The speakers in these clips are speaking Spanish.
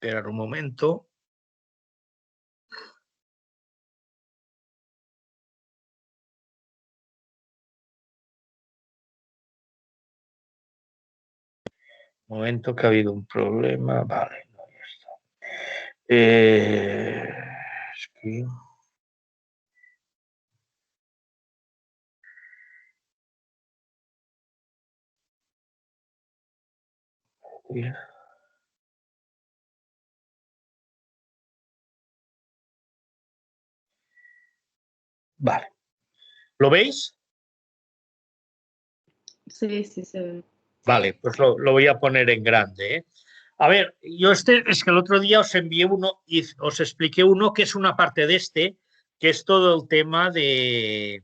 Esperar un momento. Un momento que ha habido un problema. Vale, no, ya está. Es que... Vale. ¿Lo veis? Sí, sí se ve. Vale, pues lo voy a poner en grande, ¿eh? A ver, yo es que el otro día os envié uno y os expliqué uno que es una parte de que es todo el tema de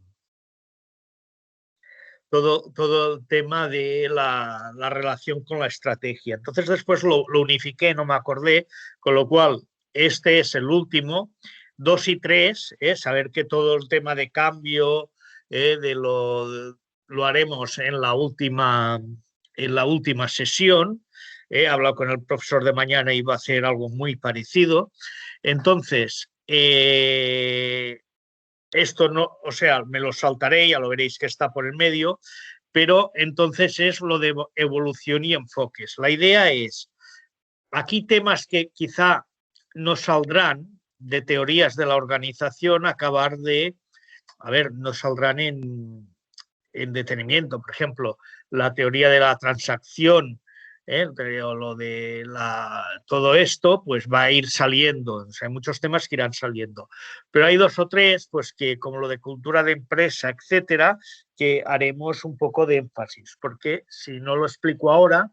todo el tema de la relación con la estrategia. Entonces después lo unifiqué, no me acordé, con lo cual este es el último. 2 y 3, saber que todo el tema de cambio lo haremos en la última sesión. He hablado con el profesor de mañana y va a hacer algo muy parecido. Entonces, esto no, o sea, me lo saltaré, ya lo veréis que está por el medio, pero entonces es lo de evolución y enfoques. La idea es, aquí temas que quizá no saldrán de teorías de la organización, acabar de, a ver, no saldrán en detenimiento. Por ejemplo, la teoría de la transacción, o lo de todo esto, pues va a ir saliendo. O sea, hay muchos temas que irán saliendo. Pero hay 2 o 3, pues que como lo de cultura de empresa, etcétera, que haremos un poco de énfasis, porque si no lo explico ahora,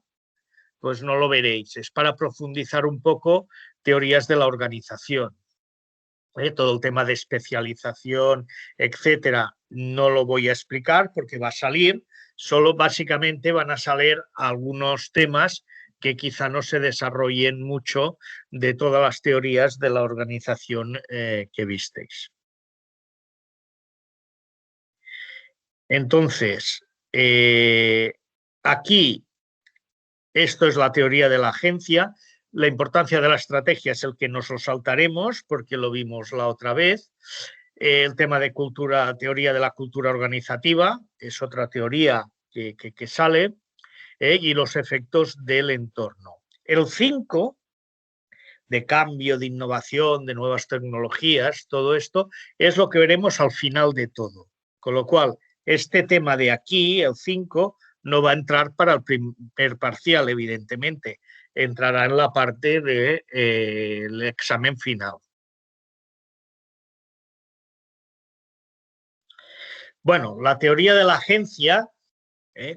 pues no lo veréis. Es para profundizar un poco teorías de la organización. Todo el tema de especialización, etcétera, no lo voy a explicar porque va a salir, solo básicamente van a salir algunos temas que quizá no se desarrollen mucho de todas las teorías de la organización que visteis. Entonces, aquí, esto es la teoría de la agencia. La importancia de la estrategia es el que nos lo saltaremos porque lo vimos la otra vez. El tema de teoría de la cultura organizativa, es otra teoría que sale, y los efectos del entorno. El 5, de cambio, de innovación, de nuevas tecnologías, todo esto, es lo que veremos al final de todo. Con lo cual, este tema de aquí, el 5, no va a entrar para el primer parcial, evidentemente. Entrará en la parte del examen final. Bueno, la teoría de la agencia,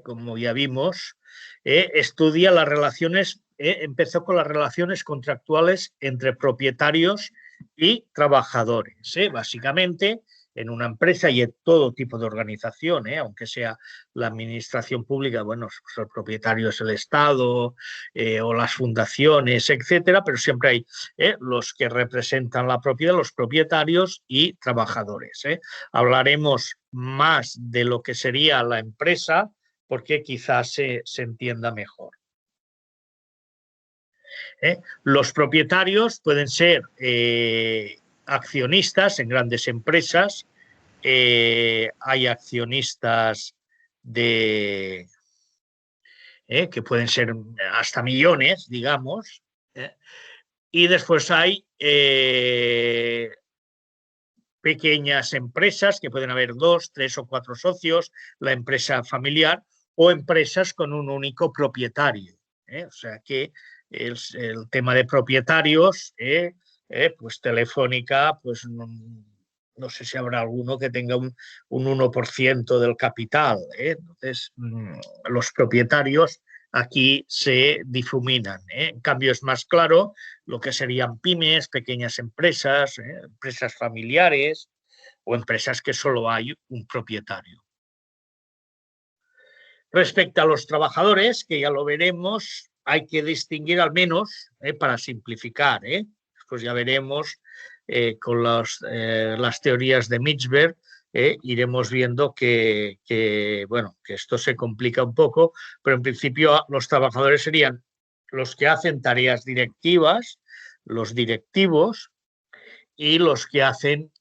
como ya vimos, estudia las relaciones, empezó con las relaciones contractuales entre propietarios y trabajadores. Básicamente, en una empresa y en todo tipo de organización, aunque sea la administración pública, bueno, pues el propietario es el Estado o las fundaciones, etcétera, pero siempre hay los que representan la propiedad, los propietarios y trabajadores. Hablaremos más de lo que sería la empresa, porque quizás se entienda mejor. Los propietarios pueden ser accionistas en grandes empresas, hay accionistas que pueden ser hasta millones, digamos, y después hay pequeñas empresas que pueden haber 2, 3 o 4 socios, la empresa familiar, o empresas con un único propietario. O sea que el tema de propietarios, pues Telefónica, pues no sé si habrá alguno que tenga un 1% del capital. Entonces, los propietarios aquí se difuminan. En cambio, es más claro lo que serían pymes, pequeñas empresas, empresas familiares o empresas que solo hay un propietario. Respecto a los trabajadores, que ya lo veremos, hay que distinguir al menos, para simplificar, pues ya veremos con las teorías de Michberg, iremos viendo bueno, que esto se complica un poco, pero en principio los trabajadores serían los que hacen tareas directivas, los directivos y los que hacen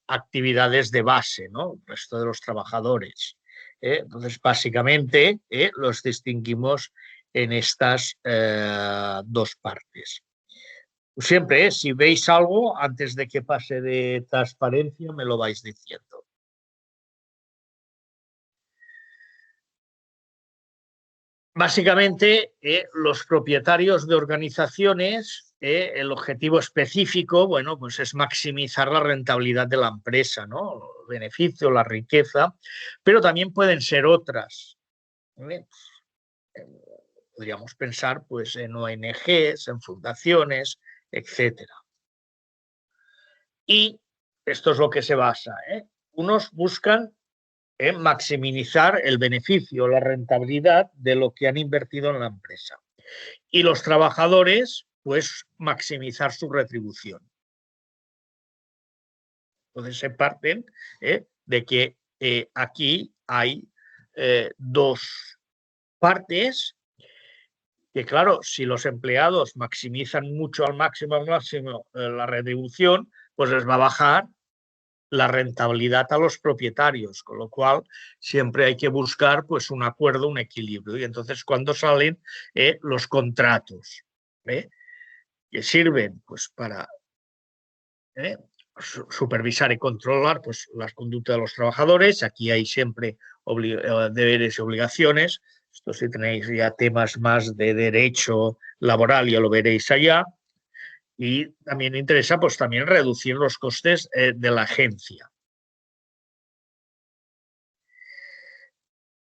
actividades de base, ¿no? El resto de los trabajadores. Entonces, básicamente, los distinguimos en estas dos partes. Siempre, si veis algo, antes de que pase de transparencia, me lo vais diciendo. Básicamente, los propietarios de organizaciones, el objetivo específico, bueno, pues es maximizar la rentabilidad de la empresa, ¿no? El beneficio, la riqueza, pero también pueden ser otras. Podríamos pensar, pues, en ONGs, en fundaciones, etcétera. Y esto es lo que se basa. Unos buscan maximizar el beneficio, la rentabilidad de lo que han invertido en la empresa. Y los trabajadores, pues, maximizar su retribución. Entonces se parten de que aquí hay dos partes que, claro, si los empleados maximizan mucho al máximo la retribución, pues les va a bajar la rentabilidad a los propietarios, con lo cual siempre hay que buscar, pues, un acuerdo, un equilibrio. Y entonces, cuando salen los contratos, que sirven, pues, para supervisar y controlar, pues, las conductas de los trabajadores. Aquí hay siempre deberes y obligaciones. Esto, si tenéis ya temas más de derecho laboral, ya lo veréis allá. Y también interesa, pues, también reducir los costes de la agencia.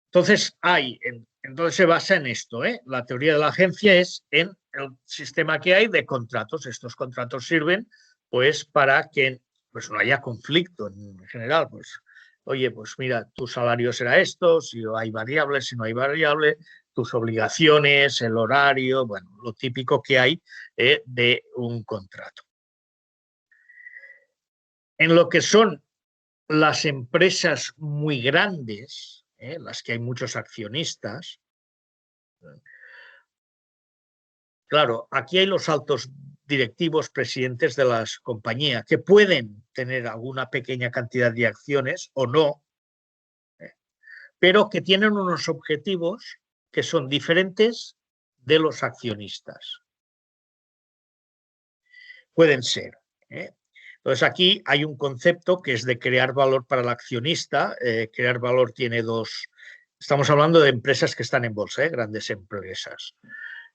Entonces, entonces se basa en esto. La teoría de la agencia es en el sistema que hay de contratos. Estos contratos sirven, pues, para que, pues, no haya conflicto en general. Pues, oye, pues mira, tu salario será esto, si hay variables, si no hay variable, tus obligaciones, el horario, bueno, lo típico que hay de un contrato. En lo que son las empresas muy grandes, las que hay muchos accionistas, claro, aquí hay los altos directivos, presidentes de las compañías, que pueden tener alguna pequeña cantidad de acciones o no, pero que tienen unos objetivos que son diferentes de los accionistas. Pueden ser. Entonces, aquí hay un concepto que es de crear valor para el accionista. Crear valor tiene dos. Estamos hablando de empresas que están en bolsa, grandes empresas.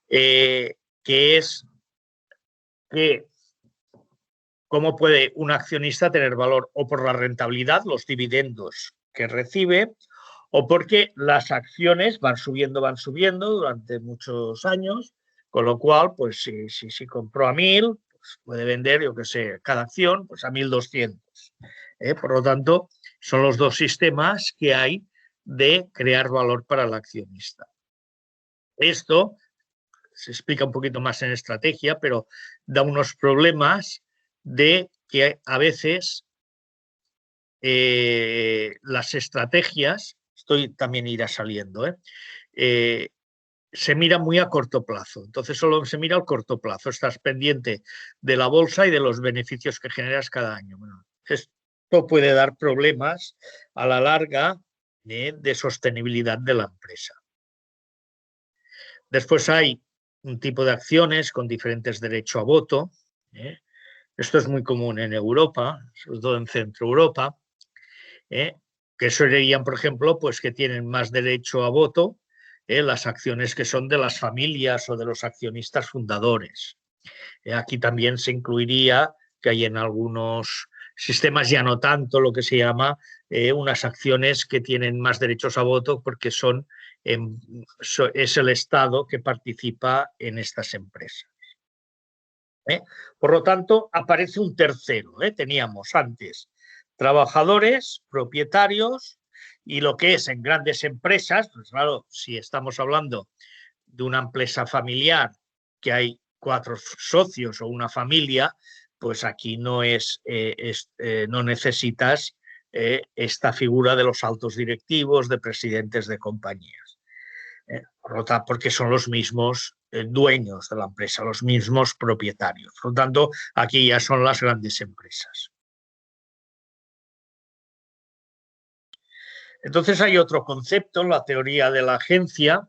Que es que cómo puede un accionista tener valor o por la rentabilidad, los dividendos que recibe, o porque las acciones van subiendo durante muchos años, con lo cual, pues si compró a 1.000, pues puede vender, yo qué sé, cada acción pues a 1.200. Por lo tanto, son los dos sistemas que hay de crear valor para el accionista. Esto se explica un poquito más en estrategia, pero da unos problemas de que a veces las estrategias, esto también irá saliendo, se mira muy a corto plazo. Entonces solo se mira al corto plazo. Estás pendiente de la bolsa y de los beneficios que generas cada año. Bueno, esto puede dar problemas a la larga de sostenibilidad de la empresa. Después hay un tipo de acciones con diferentes derechos a voto. Esto es muy común en Europa, sobre todo en Centro Europa, que serían, por ejemplo, pues que tienen más derecho a voto las acciones que son de las familias o de los accionistas fundadores. Aquí también se incluiría que hay en algunos sistemas, ya no tanto, lo que se llama unas acciones que tienen más derechos a voto porque es el Estado que participa en estas empresas. Por lo tanto, aparece un tercero. Teníamos antes trabajadores, propietarios, y lo que es en grandes empresas, pues claro, si estamos hablando de una empresa familiar que hay 4 socios o una familia, pues aquí no necesitas esta figura de los altos directivos, de presidentes de compañías. porque son los mismos dueños de la empresa, los mismos propietarios. Por lo tanto, aquí ya son las grandes empresas. Entonces hay otro concepto, la teoría de la agencia.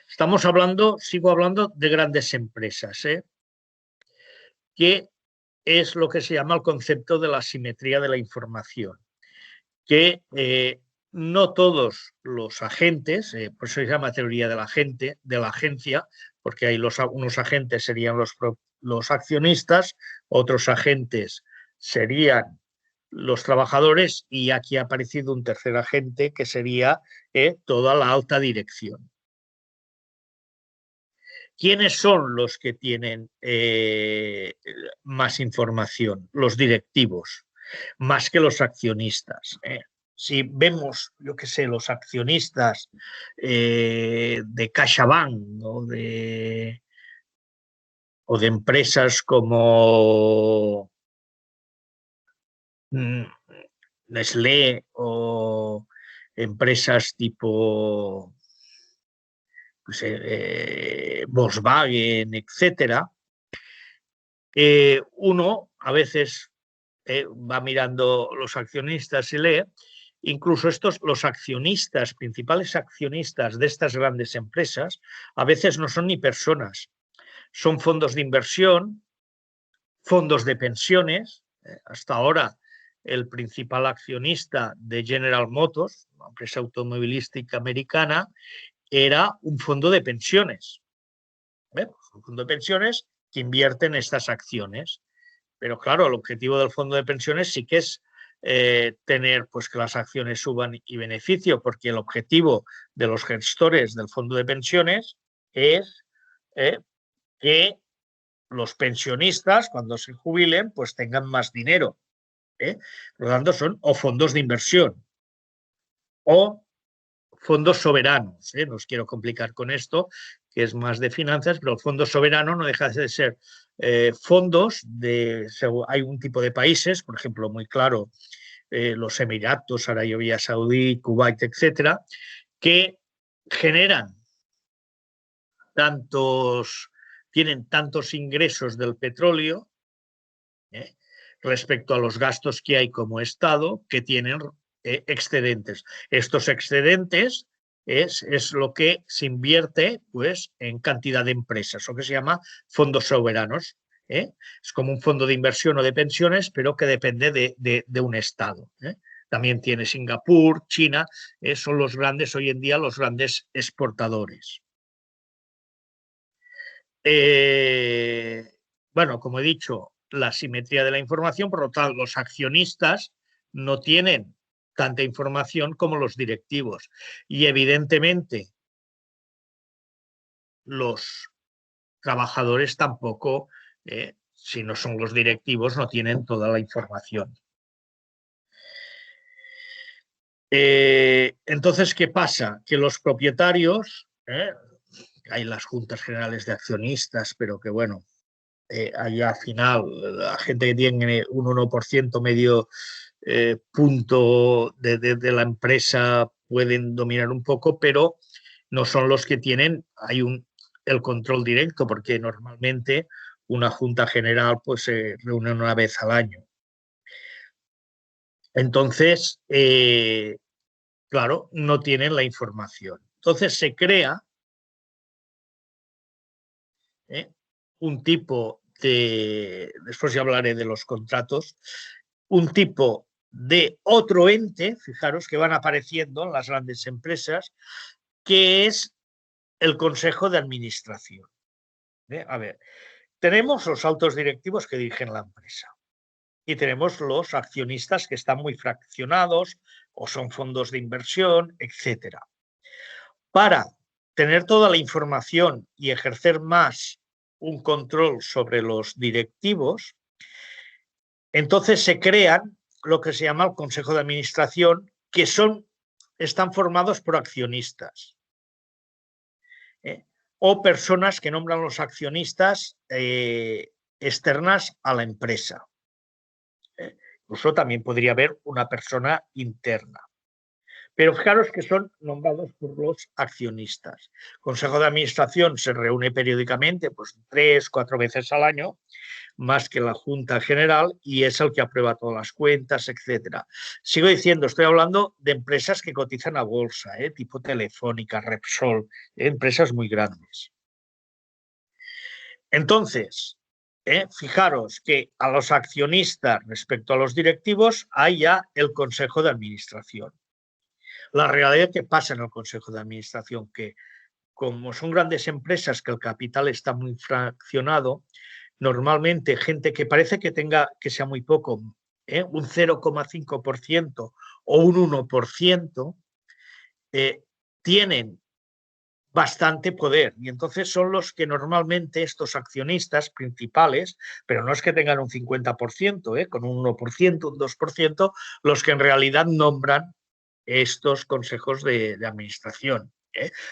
Sigo hablando de grandes empresas, que es lo que se llama el concepto de la simetría de la información, que no todos los agentes, por eso se llama teoría de la agencia, porque hay unos agentes serían los accionistas, otros agentes serían los trabajadores y aquí ha aparecido un tercer agente que sería toda la alta dirección. ¿Quiénes son los que tienen más información? Los directivos, más que los accionistas. Si vemos, yo qué sé, los accionistas de CaixaBank, ¿no? o de empresas como Nestlé o empresas tipo pues, Volkswagen, etcétera, uno a veces va mirando los accionistas y lee, incluso los accionistas, principales accionistas de estas grandes empresas, a veces no son ni personas, son fondos de inversión, fondos de pensiones. Hasta ahora, el principal accionista de General Motors, una empresa automovilística americana, era un fondo de pensiones. Un fondo de pensiones que invierte en estas acciones. Pero claro, el objetivo del fondo de pensiones sí que es tener pues, que las acciones suban y beneficio, porque el objetivo de los gestores del fondo de pensiones es que los pensionistas, cuando se jubilen, pues tengan más dinero. Por lo tanto, son o fondos de inversión o fondos soberanos. No os quiero complicar con esto, que es más de finanzas, pero el fondo soberano no deja de ser fondos de... Hay un tipo de países, por ejemplo, muy claro, los Emiratos, Arabia Saudí, Kuwait, etcétera, que generan tienen tantos ingresos del petróleo respecto a los gastos que hay como Estado, que tienen excedentes. Estos excedentes es lo que se invierte pues, en cantidad de empresas, lo que se llama fondos soberanos. Es como un fondo de inversión o de pensiones, pero que depende de un Estado. También tiene Singapur, China, son los grandes, hoy en día, los grandes exportadores. Bueno, como he dicho, la simetría de la información, por lo tanto, los accionistas no tienen tanta información como los directivos. Y evidentemente, los trabajadores tampoco, si no son los directivos, no tienen toda la información. Entonces, ¿qué pasa? Que los propietarios, hay las juntas generales de accionistas, pero que bueno, allá al final la gente que tiene un 1% medio punto de la empresa pueden dominar un poco, pero no son los que tienen, el control directo, porque normalmente una junta general pues se reúne una vez al año. Entonces, claro, no tienen la información. Entonces se crea un tipo después ya hablaré de los contratos, un tipo de otro ente, fijaros que van apareciendo en las grandes empresas, que es el Consejo de Administración. A ver, tenemos los altos directivos que dirigen la empresa y tenemos los accionistas que están muy fraccionados o son fondos de inversión, etcétera. Para tener toda la información y ejercer más un control sobre los directivos, entonces se crean lo que se llama el Consejo de Administración, que están formados por accionistas o personas que nombran los accionistas externas a la empresa. Incluso también podría haber una persona interna. Pero fijaros que son nombrados por los accionistas. El Consejo de Administración se reúne periódicamente, pues 3, 4 veces al año, más que la Junta General, y es el que aprueba todas las cuentas, etcétera. Sigo diciendo, estoy hablando de empresas que cotizan a bolsa, tipo Telefónica, Repsol, empresas muy grandes. Entonces, fijaros que a los accionistas respecto a los directivos hay ya el Consejo de Administración. La realidad que pasa en el Consejo de Administración, que como son grandes empresas que el capital está muy fraccionado, normalmente gente que parece que sea muy poco, un 0,5% o un 1%, tienen bastante poder y entonces son los que normalmente estos accionistas principales, pero no es que tengan un 50%, con un 1%, un 2%, los que en realidad nombran estos consejos de administración,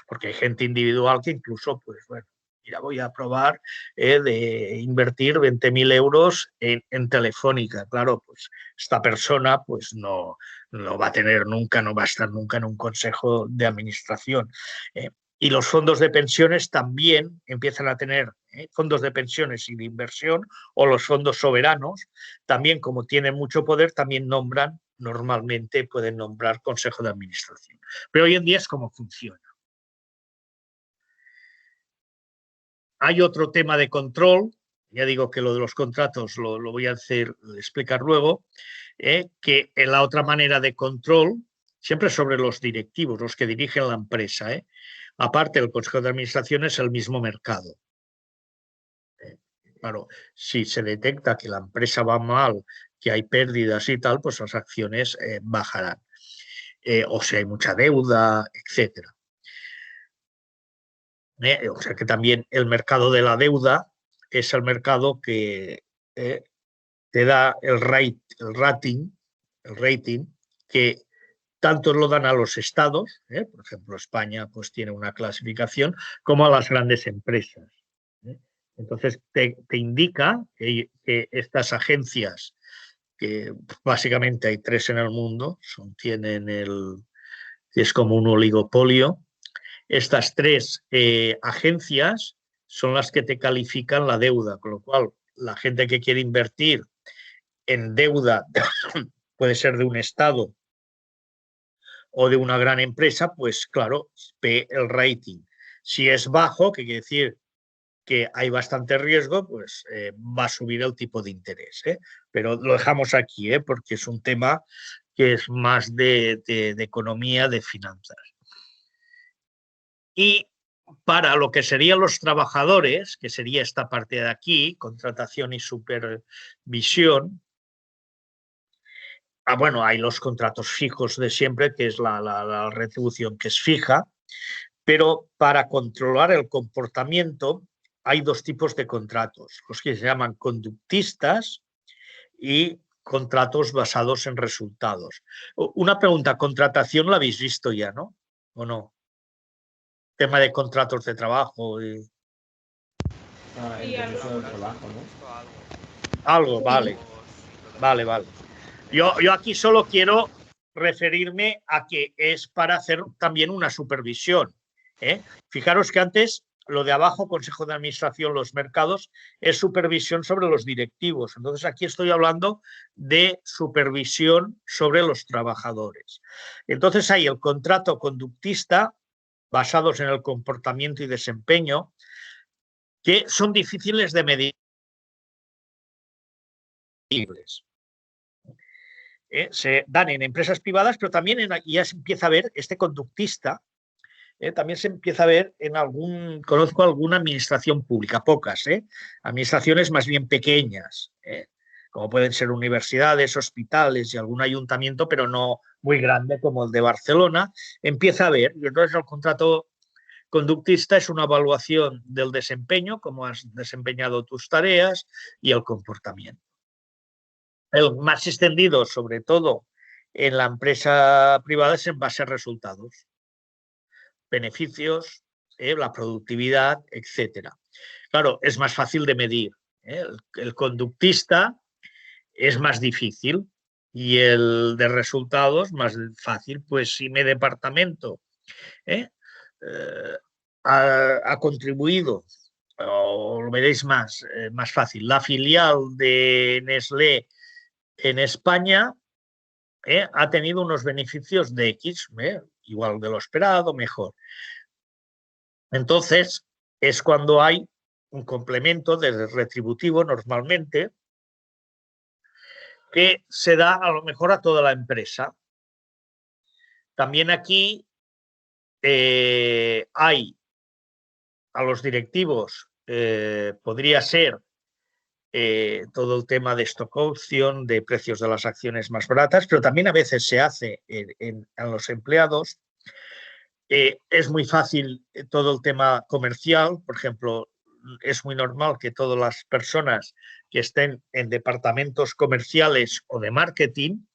porque hay gente individual que incluso, pues bueno, mira, voy a probar de invertir 20.000 euros en Telefónica. Claro, pues esta persona pues no va a tener nunca, no va a estar nunca en un consejo de administración. Y los fondos de pensiones también empiezan a tener fondos de pensiones y de inversión, o los fondos soberanos, también como tienen mucho poder, también normalmente pueden nombrar consejo de administración. Pero hoy en día es como funciona. Hay otro tema de control, ya digo que lo de los contratos lo voy a explicar luego, que en la otra manera de control, siempre sobre los directivos, los que dirigen la empresa, aparte del Consejo de Administración es el mismo mercado. Claro, si se detecta que la empresa va mal, que hay pérdidas y tal, pues las acciones bajarán. O si hay mucha deuda, etcétera. O sea que también el mercado de la deuda es el mercado que te da el rating, que tanto lo dan a los estados, por ejemplo España pues tiene una clasificación, como a las grandes empresas. Entonces te indica que estas agencias, que básicamente hay 3 en el mundo, es como un oligopolio. Estas 3 agencias son las que te califican la deuda, con lo cual la gente que quiere invertir en deuda, puede ser de un estado o de una gran empresa, pues claro, ve el rating. Si es bajo, que quiere decir que hay bastante riesgo, pues va a subir el tipo de interés. Pero lo dejamos aquí, porque es un tema que es más de economía, de finanzas. Y para lo que serían los trabajadores, que sería esta parte de aquí, contratación y supervisión, bueno, hay los contratos fijos de siempre, que es la retribución que es fija, pero para controlar el comportamiento hay 2 tipos de contratos, los que se llaman conductistas y contratos basados en resultados. Una pregunta, contratación la habéis visto ya, ¿no? ¿O no? Tema de contratos de trabajo. El permiso del trabajo, ¿no? Algo, vale. Vale. Yo aquí solo quiero referirme a que es para hacer también una supervisión. Fijaros que antes lo de abajo, Consejo de Administración, los mercados, es supervisión sobre los directivos. Entonces aquí estoy hablando de supervisión sobre los trabajadores. Entonces hay el contrato conductista, basados en el comportamiento y desempeño, que son difíciles de medir. Se dan en empresas privadas, pero también ya se empieza a ver este conductista, también se empieza a ver conozco alguna administración pública, pocas, administraciones más bien pequeñas, como pueden ser universidades, hospitales y algún ayuntamiento, pero no muy grande como el de Barcelona, empieza a ver, y entonces el contrato conductista es una evaluación del desempeño, cómo has desempeñado tus tareas y el comportamiento. El más extendido, sobre todo en la empresa privada, es en base a resultados, beneficios, la productividad, etcétera. Claro, es más fácil de medir. El conductista es más difícil. Y el de resultados, más fácil, pues si mi departamento ¿eh? Ha contribuido, o lo veréis más fácil, la filial de Nestlé en España ha tenido unos beneficios de X, igual de lo esperado, mejor. Entonces, es cuando hay un complemento de retributivo normalmente que se da a lo mejor a toda la empresa. También aquí hay a los directivos, podría ser todo el tema de stock option, de precios de las acciones más baratas, pero también a veces se hace en los empleados. Es muy fácil todo el tema comercial, por ejemplo, es muy normal que todas las personas que estén en departamentos comerciales o de marketing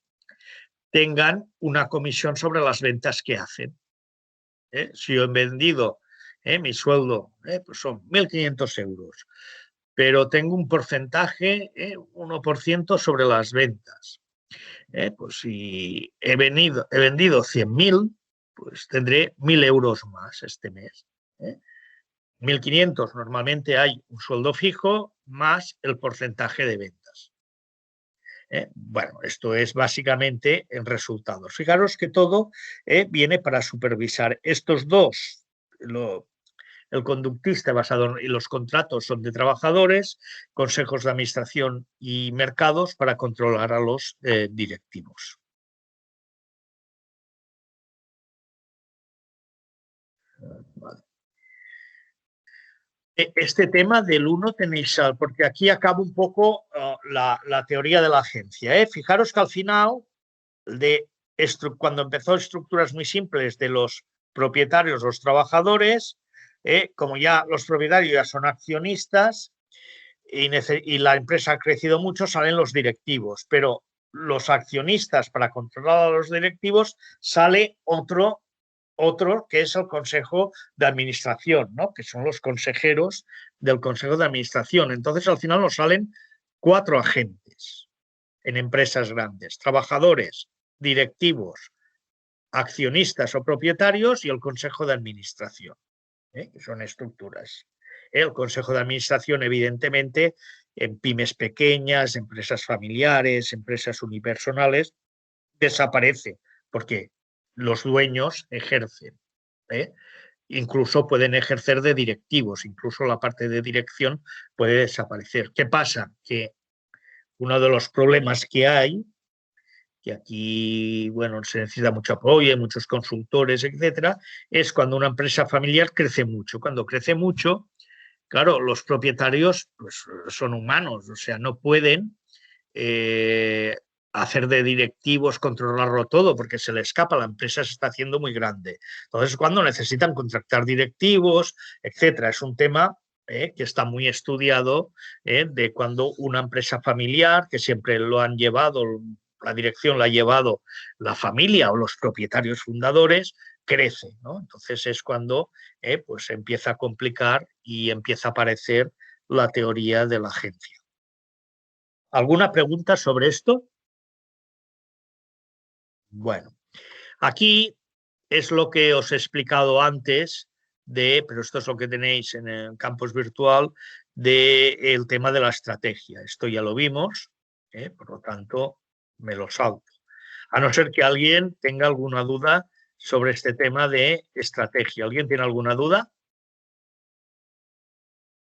tengan una comisión sobre las ventas que hacen. Si yo he vendido, mi sueldo pues son 1.500 euros, pero tengo un porcentaje, 1% sobre las ventas. Pues si he vendido 100.000, pues tendré 1.000 euros más este mes. 1.500 normalmente hay un sueldo fijo más el porcentaje de ventas. Bueno, esto es básicamente en resultados. Fijaros que todo viene para supervisar estos dos. El conductista basado en los contratos son de trabajadores, consejos de administración y mercados para controlar a los directivos. Vale. Este tema del 1 tenéis, porque aquí acaba un poco la teoría de la agencia. Fijaros que al final, cuando empezó estructuras muy simples de los propietarios, los trabajadores, como ya los propietarios ya son accionistas y la empresa ha crecido mucho, salen los directivos, pero los accionistas para controlar a los directivos sale otro que es el Consejo de Administración, ¿no? Que son los consejeros del Consejo de Administración. Entonces, al final nos salen 4 agentes en empresas grandes: trabajadores, directivos, accionistas o propietarios y el Consejo de Administración, que son estructuras. El Consejo de Administración, evidentemente, en pymes pequeñas, empresas familiares, empresas unipersonales, desaparece porque los dueños ejercen. Incluso pueden ejercer de directivos, incluso la parte de dirección puede desaparecer. ¿Qué pasa? Que uno de los problemas que hay, que aquí bueno, se necesita mucho apoyo, hay muchos consultores, etcétera, es cuando una empresa familiar crece mucho. Cuando crece mucho, claro, los propietarios pues, son humanos, o sea, no pueden hacer de directivos, controlarlo todo, porque se le escapa, la empresa se está haciendo muy grande. Entonces, cuando necesitan contratar directivos, etcétera, es un tema que está muy estudiado de cuando una empresa familiar, que siempre lo han llevado, la dirección la ha llevado la familia o los propietarios fundadores, crece, ¿no? Entonces es cuando pues empieza a complicar y empieza a aparecer la teoría de la agencia. ¿Alguna pregunta sobre esto? Bueno, aquí es lo que os he explicado antes, pero esto es lo que tenéis en el campus virtual, del tema de la estrategia. Esto ya lo vimos, por lo tanto, me lo salto. A no ser que alguien tenga alguna duda sobre este tema de estrategia. ¿Alguien tiene alguna duda?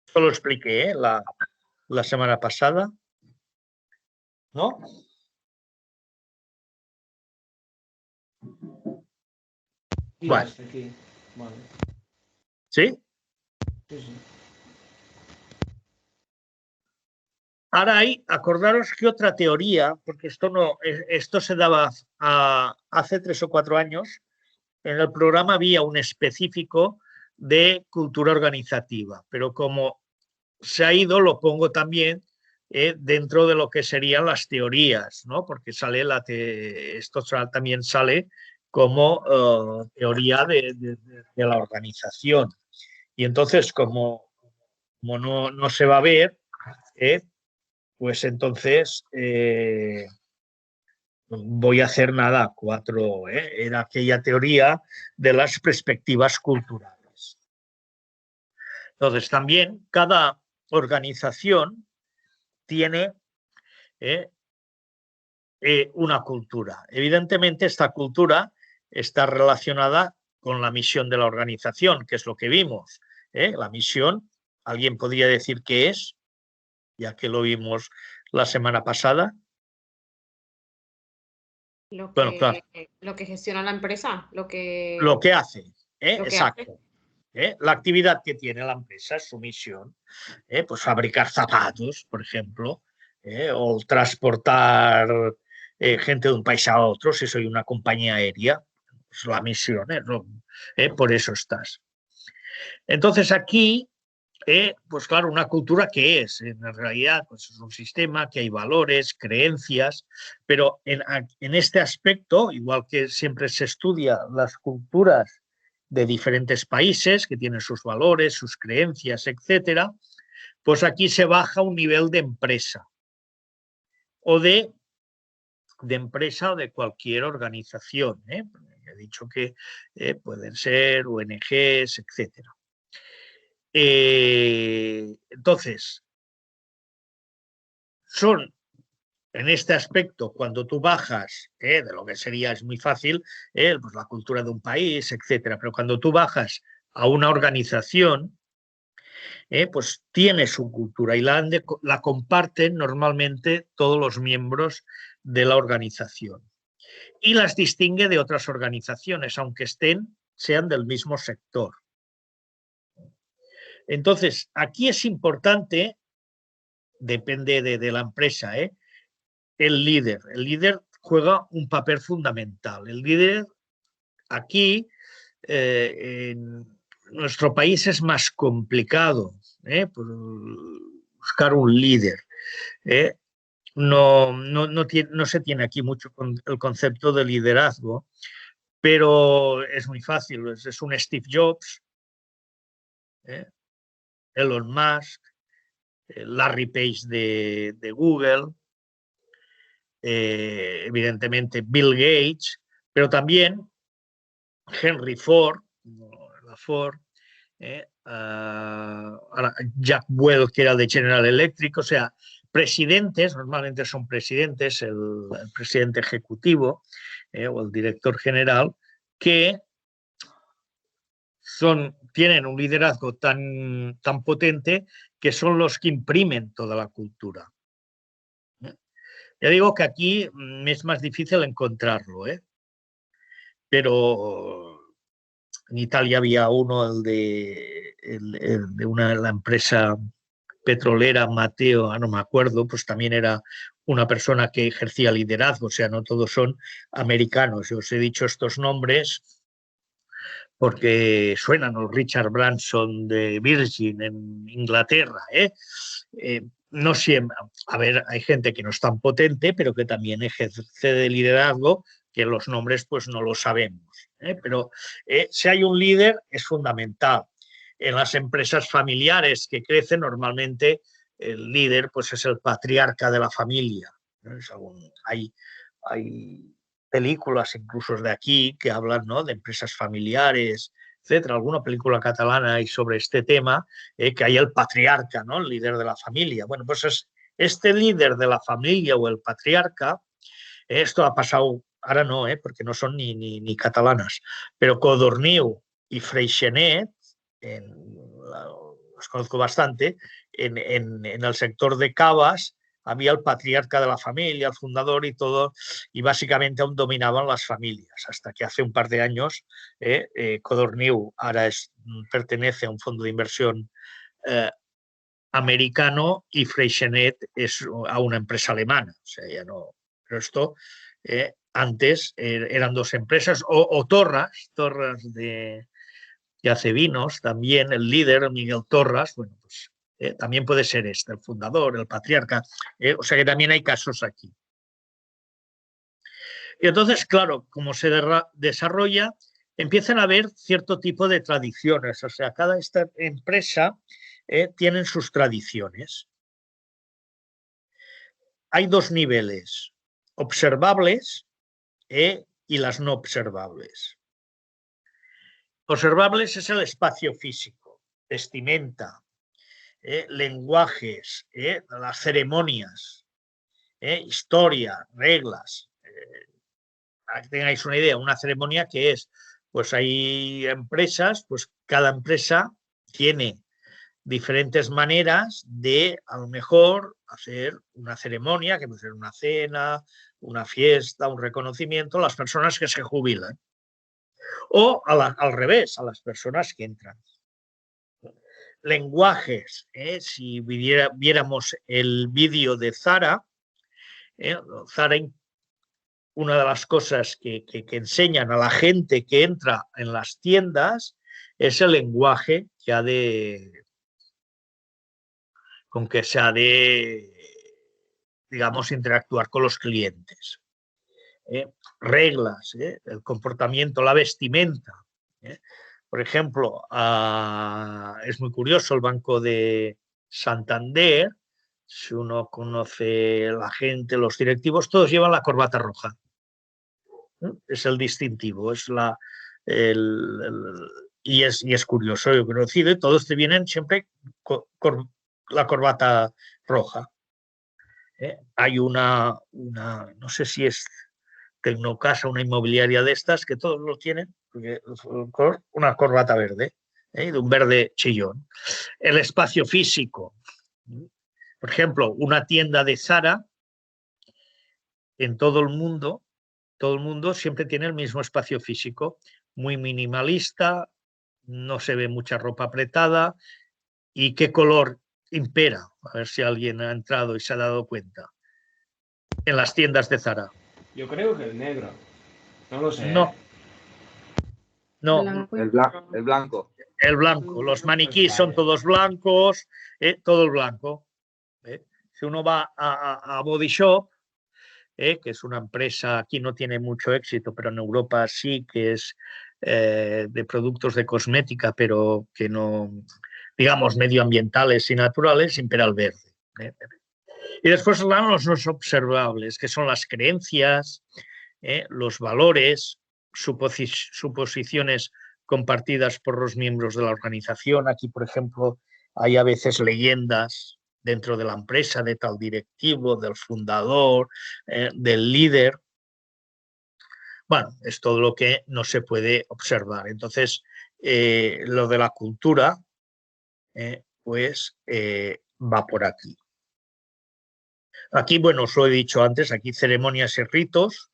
Esto lo expliqué la semana pasada, ¿no? Bueno, aquí. Vale. ¿sí? Sí, sí. Ahora hay, acordaros que otra teoría, porque esto se daba hace 3 o 4 años, en el programa había un específico de cultura organizativa, pero como se ha ido, lo pongo también dentro de lo que serían las teorías, ¿no? Porque esto también sale como teoría de la organización. Y entonces, como no se va a ver, pues entonces voy a hacer nada, 4, era aquella teoría de las perspectivas culturales. Entonces, también cada organización tiene una cultura. Evidentemente, esta cultura está relacionada con la misión de la organización, que es lo que vimos. La misión, alguien podría decir qué es, ya que lo vimos la semana pasada. Bueno, claro, Lo que gestiona la empresa, lo que hace, lo que hace. exacto. La actividad que tiene la empresa es su misión, pues fabricar zapatos, por ejemplo, o transportar gente de un país a otro, si soy una compañía aérea, es la misión, por eso estás. Entonces aquí, pues claro, una cultura que es, en realidad, pues es un sistema que hay valores, creencias, pero en este aspecto, igual que siempre se estudia las culturas de diferentes países que tienen sus valores, sus creencias, etcétera, pues aquí se baja un nivel de empresa o de empresa o de cualquier organización. He dicho que pueden ser ONGs, etcétera. Entonces, son en este aspecto, cuando tú bajas, de lo que sería, es muy fácil, pues la cultura de un país, etcétera, pero cuando tú bajas a una organización, pues tiene su cultura y la comparten normalmente todos los miembros de la organización y las distingue de otras organizaciones, aunque sean del mismo sector. Entonces, aquí es importante, depende de la empresa, el líder. El líder juega un papel fundamental. El líder aquí, en nuestro país, es más complicado buscar un líder. No se tiene aquí mucho el concepto de liderazgo, pero es muy fácil. Es un Steve Jobs, Elon Musk, Larry Page de Google, evidentemente Bill Gates, pero también Henry Ford, Jack Welch, que era de General Electric, o sea, presidentes, normalmente son presidentes, el presidente ejecutivo o el director general, que tienen un liderazgo tan potente que son los que imprimen toda la cultura. Ya digo que aquí es más difícil encontrarlo, pero en Italia había uno, el de la empresa petrolera, Mateo, no me acuerdo, pues también era una persona que ejercía liderazgo, o sea, no todos son americanos. Yo os he dicho estos nombres porque suenan los Richard Branson de Virgin en Inglaterra. No siempre, a ver, hay gente que no es tan potente, pero que también ejerce de liderazgo, que los nombres pues no lo sabemos. Pero si hay un líder es fundamental. En las empresas familiares que crecen, normalmente el líder pues es el patriarca de la familia. Hay películas incluso de aquí que hablan, ¿no?, de empresas familiares, etcétera. Alguna película catalana hay sobre este tema, que hay el patriarca, ¿no?, el líder de la familia. Bueno, pues es este líder de la familia o el patriarca. Esto ha pasado, ahora no, porque no son ni catalanas, pero Codorniu y Freixenet, los conozco bastante, en el sector de cavas había el patriarca de la familia, el fundador y todo, y básicamente aún dominaban las familias, hasta que hace un par de años Codorniu ahora pertenece a un fondo de inversión americano y Freixenet es a una empresa alemana. O sea, ya no. Pero esto antes eran dos empresas, o Torras de hace vinos, también el líder, Miguel Torras, bueno, pues también puede ser el fundador, el patriarca, o sea que también hay casos aquí. Y entonces, claro, como se desarrolla, empiezan a haber cierto tipo de tradiciones, o sea, cada empresa tienen sus tradiciones. Hay dos niveles, observables y las no observables. Observables es el espacio físico, vestimenta, lenguajes, las ceremonias, historia, reglas. Para que tengáis una idea, una ceremonia que es, pues hay empresas, pues cada empresa tiene diferentes maneras de, a lo mejor, hacer una ceremonia, que puede ser una cena, una fiesta, un reconocimiento a las personas que se jubilan. O al revés, a las personas que entran. Lenguajes, si viéramos el vídeo de Zara, Zara, una de las cosas que enseñan a la gente que entra en las tiendas es el lenguaje que ha con que se ha de, digamos, interactuar con los clientes. Reglas, el comportamiento, la vestimenta. Por ejemplo, es muy curioso el Banco de Santander, si uno conoce la gente, los directivos, todos llevan la corbata roja. Es el distintivo, es y es curioso, yo he conocido, y todos te vienen siempre con la corbata roja. Hay no sé si es Tecnocasa, una inmobiliaria de estas, que todos lo tienen, una corbata verde, de un verde chillón. El espacio físico. Por ejemplo, una tienda de Zara en todo el mundo siempre tiene el mismo espacio físico, muy minimalista, no se ve mucha ropa apretada. ¿Y qué color impera? A ver si alguien ha entrado y se ha dado cuenta. En las tiendas de Zara. Yo creo que el negro. No lo sé. No. No. El blanco. El blanco. Los maniquíes son todos blancos, todo el blanco. Si uno va a Body Shop, que es una empresa, aquí no tiene mucho éxito, pero en Europa sí, que es de productos de cosmética, pero que no, digamos, medioambientales y naturales, impera el verde. Y después están los no observables, que son las creencias, los valores, suposiciones compartidas por los miembros de la organización. Aquí, por ejemplo, hay a veces leyendas dentro de la empresa, de tal directivo, del fundador, del líder. Bueno, es todo lo que no se puede observar. Entonces, lo de la cultura, pues va por aquí. Aquí, bueno, os lo he dicho antes, aquí ceremonias y ritos,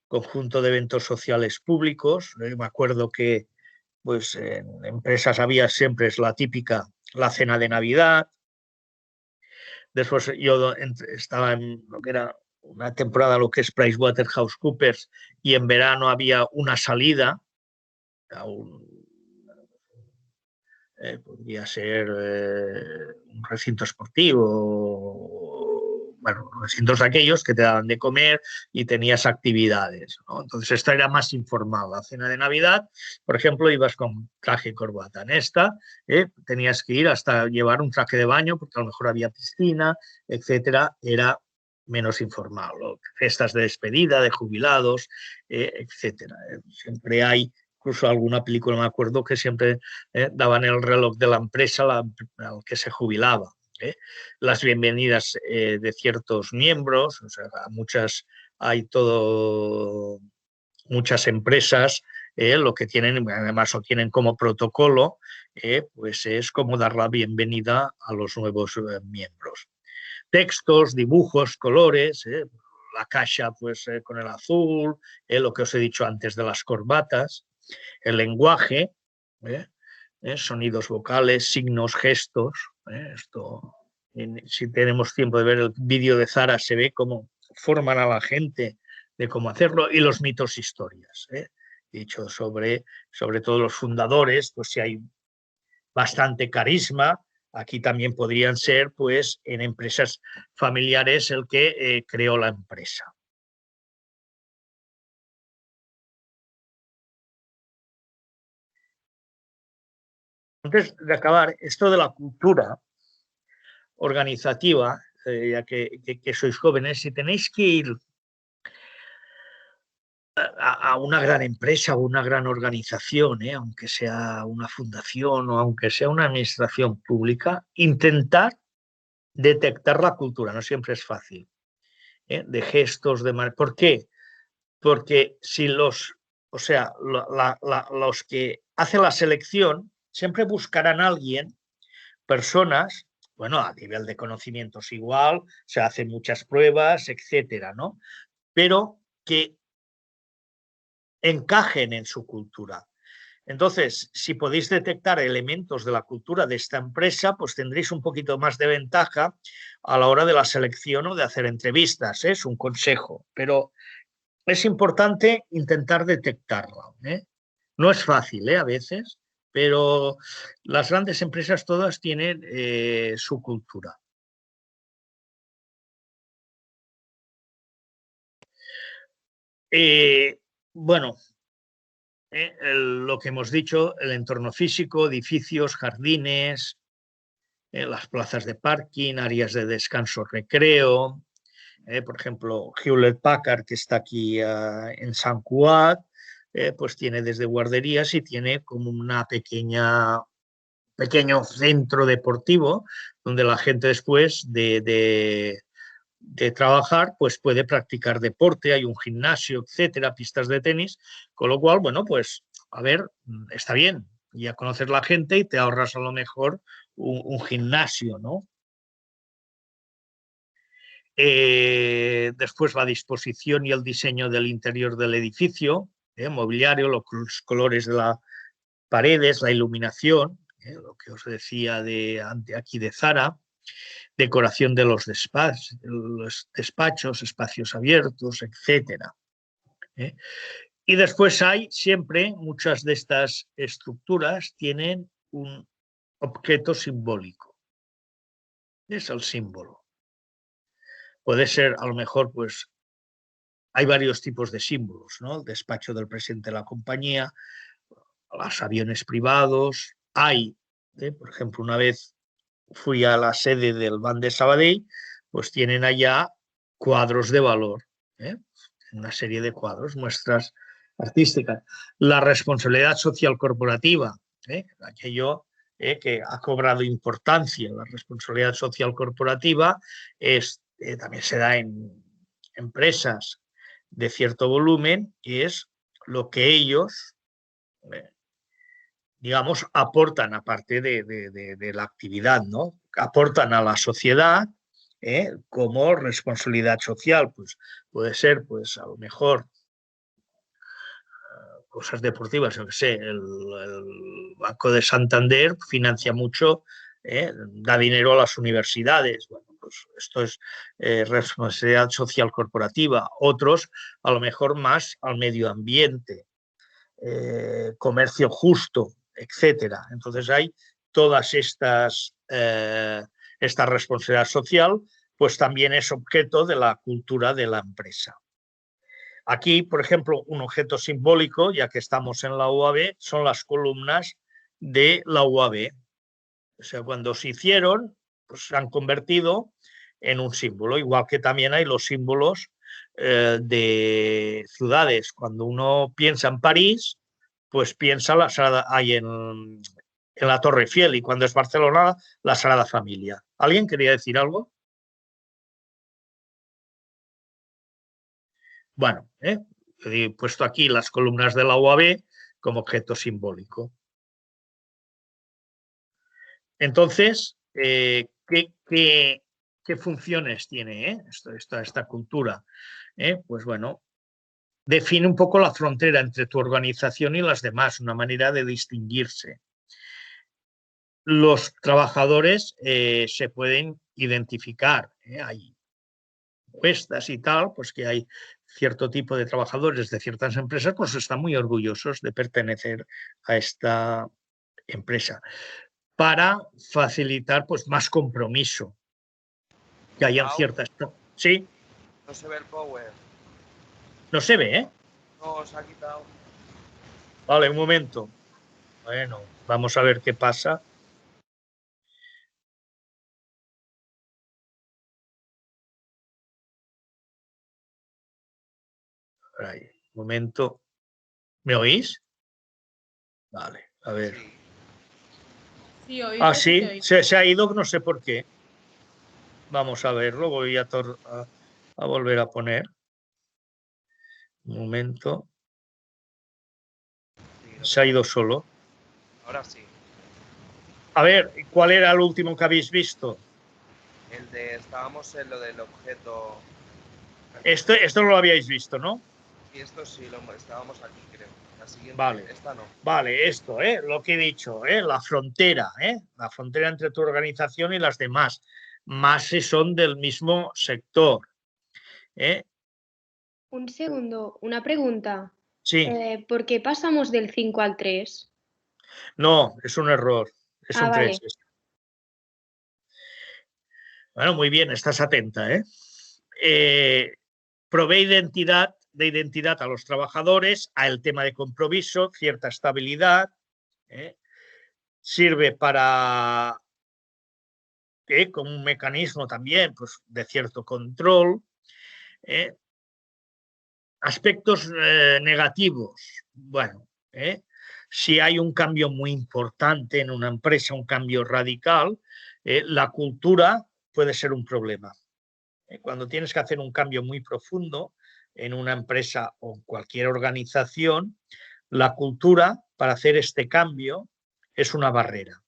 conjunto de eventos sociales públicos. Me acuerdo que pues, en empresas había siempre la típica, la cena de Navidad. Después yo estaba en lo que era una temporada, lo que es PricewaterhouseCoopers, y en verano había una salida a podría ser un recinto esportivo, bueno, recintos aquellos que te daban de comer y tenías actividades, ¿no? Entonces esta era más informal. La cena de Navidad, por ejemplo, ibas con traje y corbata. En esta tenías que ir hasta llevar un traje de baño porque a lo mejor había piscina, etcétera. Era menos informal. Fiestas de despedida, de jubilados, etcétera. Siempre hay incluso alguna película, me acuerdo, que siempre daban el reloj de la empresa al que se jubilaba. Las bienvenidas de ciertos miembros, o sea, muchas empresas lo que tienen, además lo tienen como protocolo, pues es como dar la bienvenida a los nuevos miembros. Textos, dibujos, colores, la caja pues con el azul, lo que os he dicho antes de las corbatas, el lenguaje, sonidos vocales, signos, gestos. Esto, si tenemos tiempo de ver el vídeo de Zara, se ve cómo forman a la gente de cómo hacerlo, y los mitos, historias. Dicho sobre todo los fundadores, pues si hay bastante carisma. Aquí también podrían ser, pues, en empresas familiares el que creó la empresa. Antes de acabar, esto de la cultura organizativa, ya que sois jóvenes, si tenéis que ir a una gran empresa o una gran organización, aunque sea una fundación o aunque sea una administración pública, intentar detectar la cultura. No siempre es fácil, de gestos, ¿Por qué? Porque si o sea, los que hacen la selección siempre buscarán a alguien, personas, bueno, a nivel de conocimientos igual, se hacen muchas pruebas, etcétera, ¿no? Pero que encajen en su cultura. Entonces, si podéis detectar elementos de la cultura de esta empresa, pues tendréis un poquito más de ventaja a la hora de la selección o de hacer entrevistas. Es un consejo, pero es importante intentar detectarla. No es fácil, a veces, pero las grandes empresas todas tienen su cultura. Bueno, lo que hemos dicho, el entorno físico, edificios, jardines, las plazas de parking, áreas de descanso, recreo. Por ejemplo, Hewlett Packard, que está aquí en Sant Cugat, pues tiene desde guarderías y tiene como una pequeño centro deportivo donde la gente después de trabajar pues puede practicar deporte, hay un gimnasio, etcétera, pistas de tenis, con lo cual, bueno, pues a ver, está bien, ya conoces la gente y te ahorras a lo mejor un gimnasio, ¿no? Después la disposición y el diseño del interior del edificio, mobiliario, los colores de las paredes, la iluminación, lo que os decía aquí de Zara, decoración de los despachos, espacios abiertos, etcétera. Y después hay siempre, muchas de estas estructuras tienen un objeto simbólico. Es el símbolo. Puede ser, a lo mejor, pues hay varios tipos de símbolos, ¿no? El despacho del presidente de la compañía, los aviones privados, por ejemplo, una vez fui a la sede del Banc de Sabadell, pues tienen allá cuadros de valor, una serie de cuadros, muestras artísticas. La responsabilidad social corporativa, aquello que ha cobrado importancia. La responsabilidad social corporativa también se da en empresas de cierto volumen y es lo que ellos, digamos, aportan aparte de la actividad, ¿no? Aportan a la sociedad como responsabilidad social. Pues puede ser, pues a lo mejor, cosas deportivas, yo que sé, el Banco de Santander financia mucho, da dinero a las universidades. Bueno, pues esto es responsabilidad social corporativa. Otros, a lo mejor más al medio ambiente, comercio justo, etcétera. Entonces hay todas esta responsabilidad social, pues también es objeto de la cultura de la empresa. Aquí, por ejemplo, un objeto simbólico, ya que estamos en la UAB, son las columnas de la UAB. O sea, cuando se hicieron, pues se han convertido en un símbolo, igual que también hay los símbolos de ciudades. Cuando uno piensa en París, pues piensa ahí en la Torre Eiffel, y cuando es Barcelona, la Sagrada Familia. ¿Alguien quería decir algo? Bueno, he puesto aquí las columnas de la UAB como objeto simbólico. Entonces, ¿qué funciones tiene esta cultura? Pues bueno, define un poco la frontera entre tu organización y las demás, una manera de distinguirse. Los trabajadores se pueden identificar, hay encuestas y tal, pues que hay cierto tipo de trabajadores de ciertas empresas, pues están muy orgullosos de pertenecer a esta empresa, para facilitar pues más compromiso, que hayan ciertas... Sí, No se ve el power. no se ve, ¿eh? No, se ha quitado. Vale, un momento. Bueno, vamos a ver qué pasa. Ahí, momento. ¿Me oís? Vale, a ver. Sí. Sí, oí, Ah, pero sí, te oí. se ha ido, no sé por qué. Vamos a verlo, voy a volver a poner. Un momento. Sí, Se ha ido solo. ahora sí. A ver, ¿cuál era el último que habéis visto? El de estábamos en lo del objeto. Esto no lo habíais visto, ¿no? Y esto sí, estábamos aquí, creo. La siguiente, Vale. esta no. Vale, esto, lo que he dicho, la frontera entre tu organización y las demás, más si son del mismo sector. ¿Eh? Un segundo, una pregunta. Sí, ¿Por qué pasamos del 5 al 3? no, es un error, es Ah, un vale. 3. Bueno, muy bien, estás atenta. Provee identidad a los trabajadores, al tema de compromiso, cierta estabilidad. Sirve para, como un mecanismo también pues, de cierto control. Aspectos negativos. Bueno, si hay un cambio muy importante en una empresa, un cambio radical, la cultura puede ser un problema. Cuando tienes que hacer un cambio muy profundo en una empresa o en cualquier organización, la cultura para hacer este cambio es una barrera.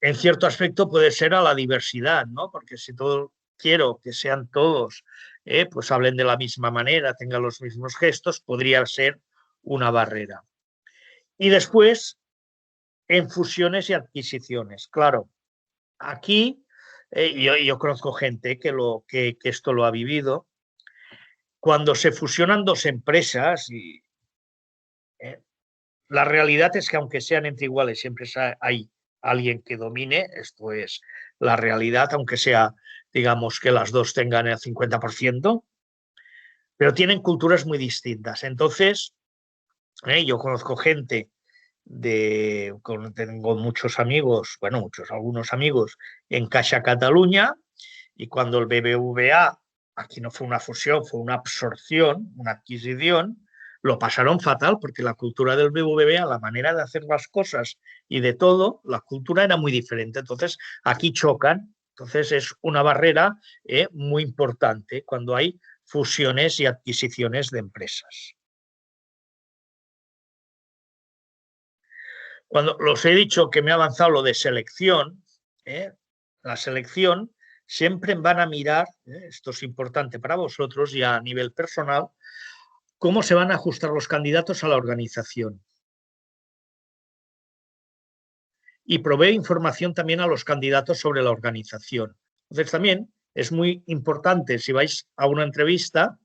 En cierto aspecto puede ser a la diversidad, ¿no? Porque si todo quiero que sean todos, pues hablen de la misma manera, tengan los mismos gestos, podría ser una barrera. Y después, en fusiones y adquisiciones. Claro, aquí yo conozco gente que esto lo ha vivido. Cuando se fusionan dos empresas, la realidad es que aunque sean entre iguales, siempre hay alguien que domine. Esto es la realidad, aunque sea, digamos, que las dos tengan el 50%, pero tienen culturas muy distintas. Entonces, yo conozco gente tengo muchos amigos, bueno, algunos amigos en Caixa Cataluña, y cuando el BBVA, aquí no fue una fusión, fue una absorción, una adquisición, lo pasaron fatal porque la cultura del BBVA, la manera de hacer las cosas y de todo, la cultura era muy diferente. Entonces, aquí chocan. Entonces, es una barrera muy importante cuando hay fusiones y adquisiciones de empresas. Cuando los he dicho que me ha avanzado lo de selección, la selección siempre van a mirar, esto es importante para vosotros ya a nivel personal, cómo se van a ajustar los candidatos a la organización. Y provee información también a los candidatos sobre la organización. Entonces también es muy importante si vais a una entrevista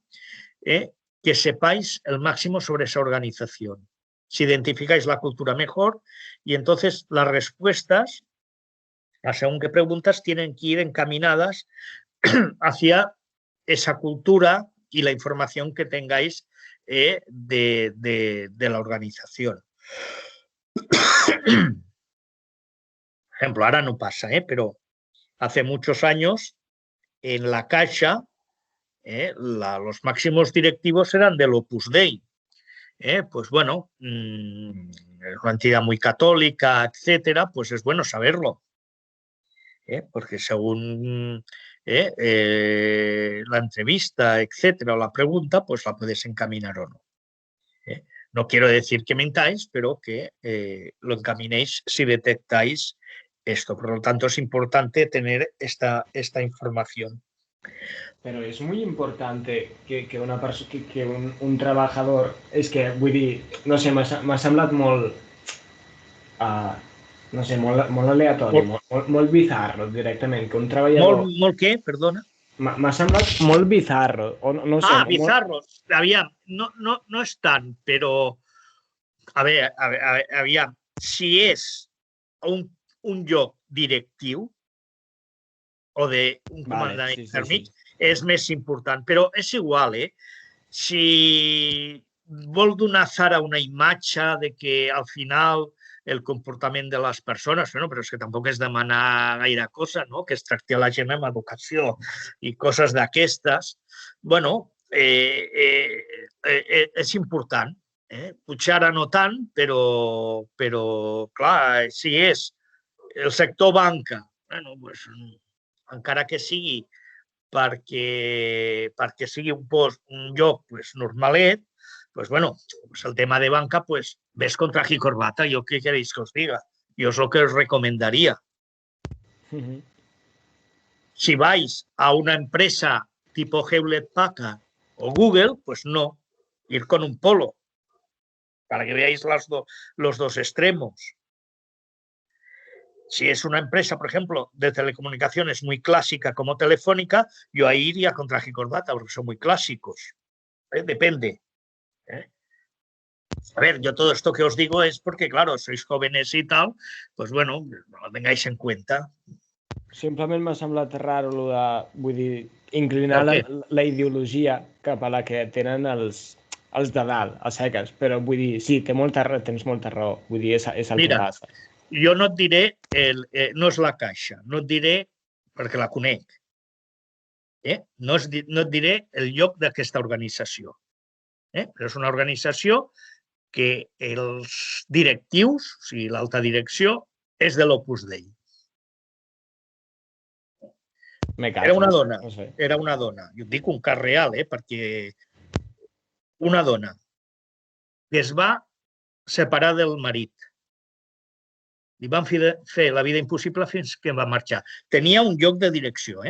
que sepáis el máximo sobre esa organización. Si identificáis la cultura mejor y entonces las respuestas a según qué preguntas tienen que ir encaminadas hacia esa cultura y la información que tengáis de la organización. Por ejemplo, ahora no pasa, pero hace muchos años en la Caixa los máximos directivos eran del Opus Dei. Pues bueno, es una entidad muy católica, etcétera, pues es bueno saberlo. Porque según la entrevista, etcétera, o la pregunta, pues la puedes encaminar o no. No quiero decir que mentáis, pero que lo encaminéis si detectáis esto. Por lo tanto, es importante tener esta información. Però és molt important que una persona, que un treballador... És que, vull dir, no sé, m'ha semblat molt... no sé, molt aleatori, molt bizarro, directament, que un treballador... ¿Molt qué? Perdona. M'ha semblat molt bizarro, o no sé... Bizarro. No es tan, pero... A ver, si es un lloc directiu o de un comandant intermig, és més important. Però és igual, Si vol donar Zara una imatge de que al final el comportament de les persones, bueno, però és que tampoc és demanar gaire cosa, no? Que es tracti a la gent amb educació i coses d'aquestes. Bueno, és important. Potser ara no tant, però clar, si és el sector banca, bueno, pues, encara que sigui perquè sigui un lloc pues, normalet, pues, bueno, pues el tema de banca, pues, ves con traje y corbata. ¿Yo qué queréis que os diga? Yo es lo que os recomendaría. Si vais a una empresa tipo Hewlett Packard o Google, pues no, ir con un polo, para que veáis los dos extremos. Si es una empresa, por ejemplo, de telecomunicaciones muy clásica como Telefónica, yo ahí iría con traje y corbata, porque son muy clásicos. Depende. A ver, yo todo esto que os digo es porque, claro, sois jóvenes y tal, pues bueno, no lo tengáis en cuenta. Simplement m'ha semblat raro el de, vull dir, inclinar la ideologia cap a la que tenen els de dalt, a seques, però vull dir, sí, tens molta raó, vull dir, és el que passa. Jo no et diré, no és la Caixa, no et diré, perquè la conec, no et diré el lloc d'aquesta organització, però és una organització que els directius, o sigui, l'alta direcció, és de l'Opus Dei. Era una dona, jo et dic un cas real, perquè una dona que es va separar del marit. Li van fer la vida impossible fins que va marxar. Tenia un lloc de direcció,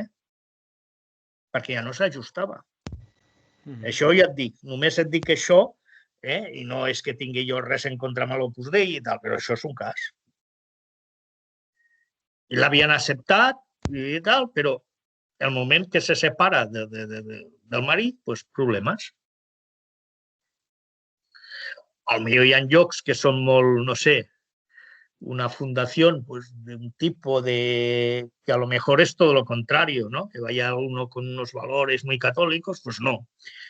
perquè ja no s'ajustava. Això ja et dic, només et dic això, i no és que tingui jo res en contra amb l'Opus Dei i tal, però això és un cas. I l'havien acceptat i tal, però el moment que se separa del marit, doncs problemes. Potser hi ha llocs que són molt, no sé, una fundación pues, de un tipo que a lo mejor es todo lo contrario, ¿no? Que vaya uno con unos valores muy católicos, pues no,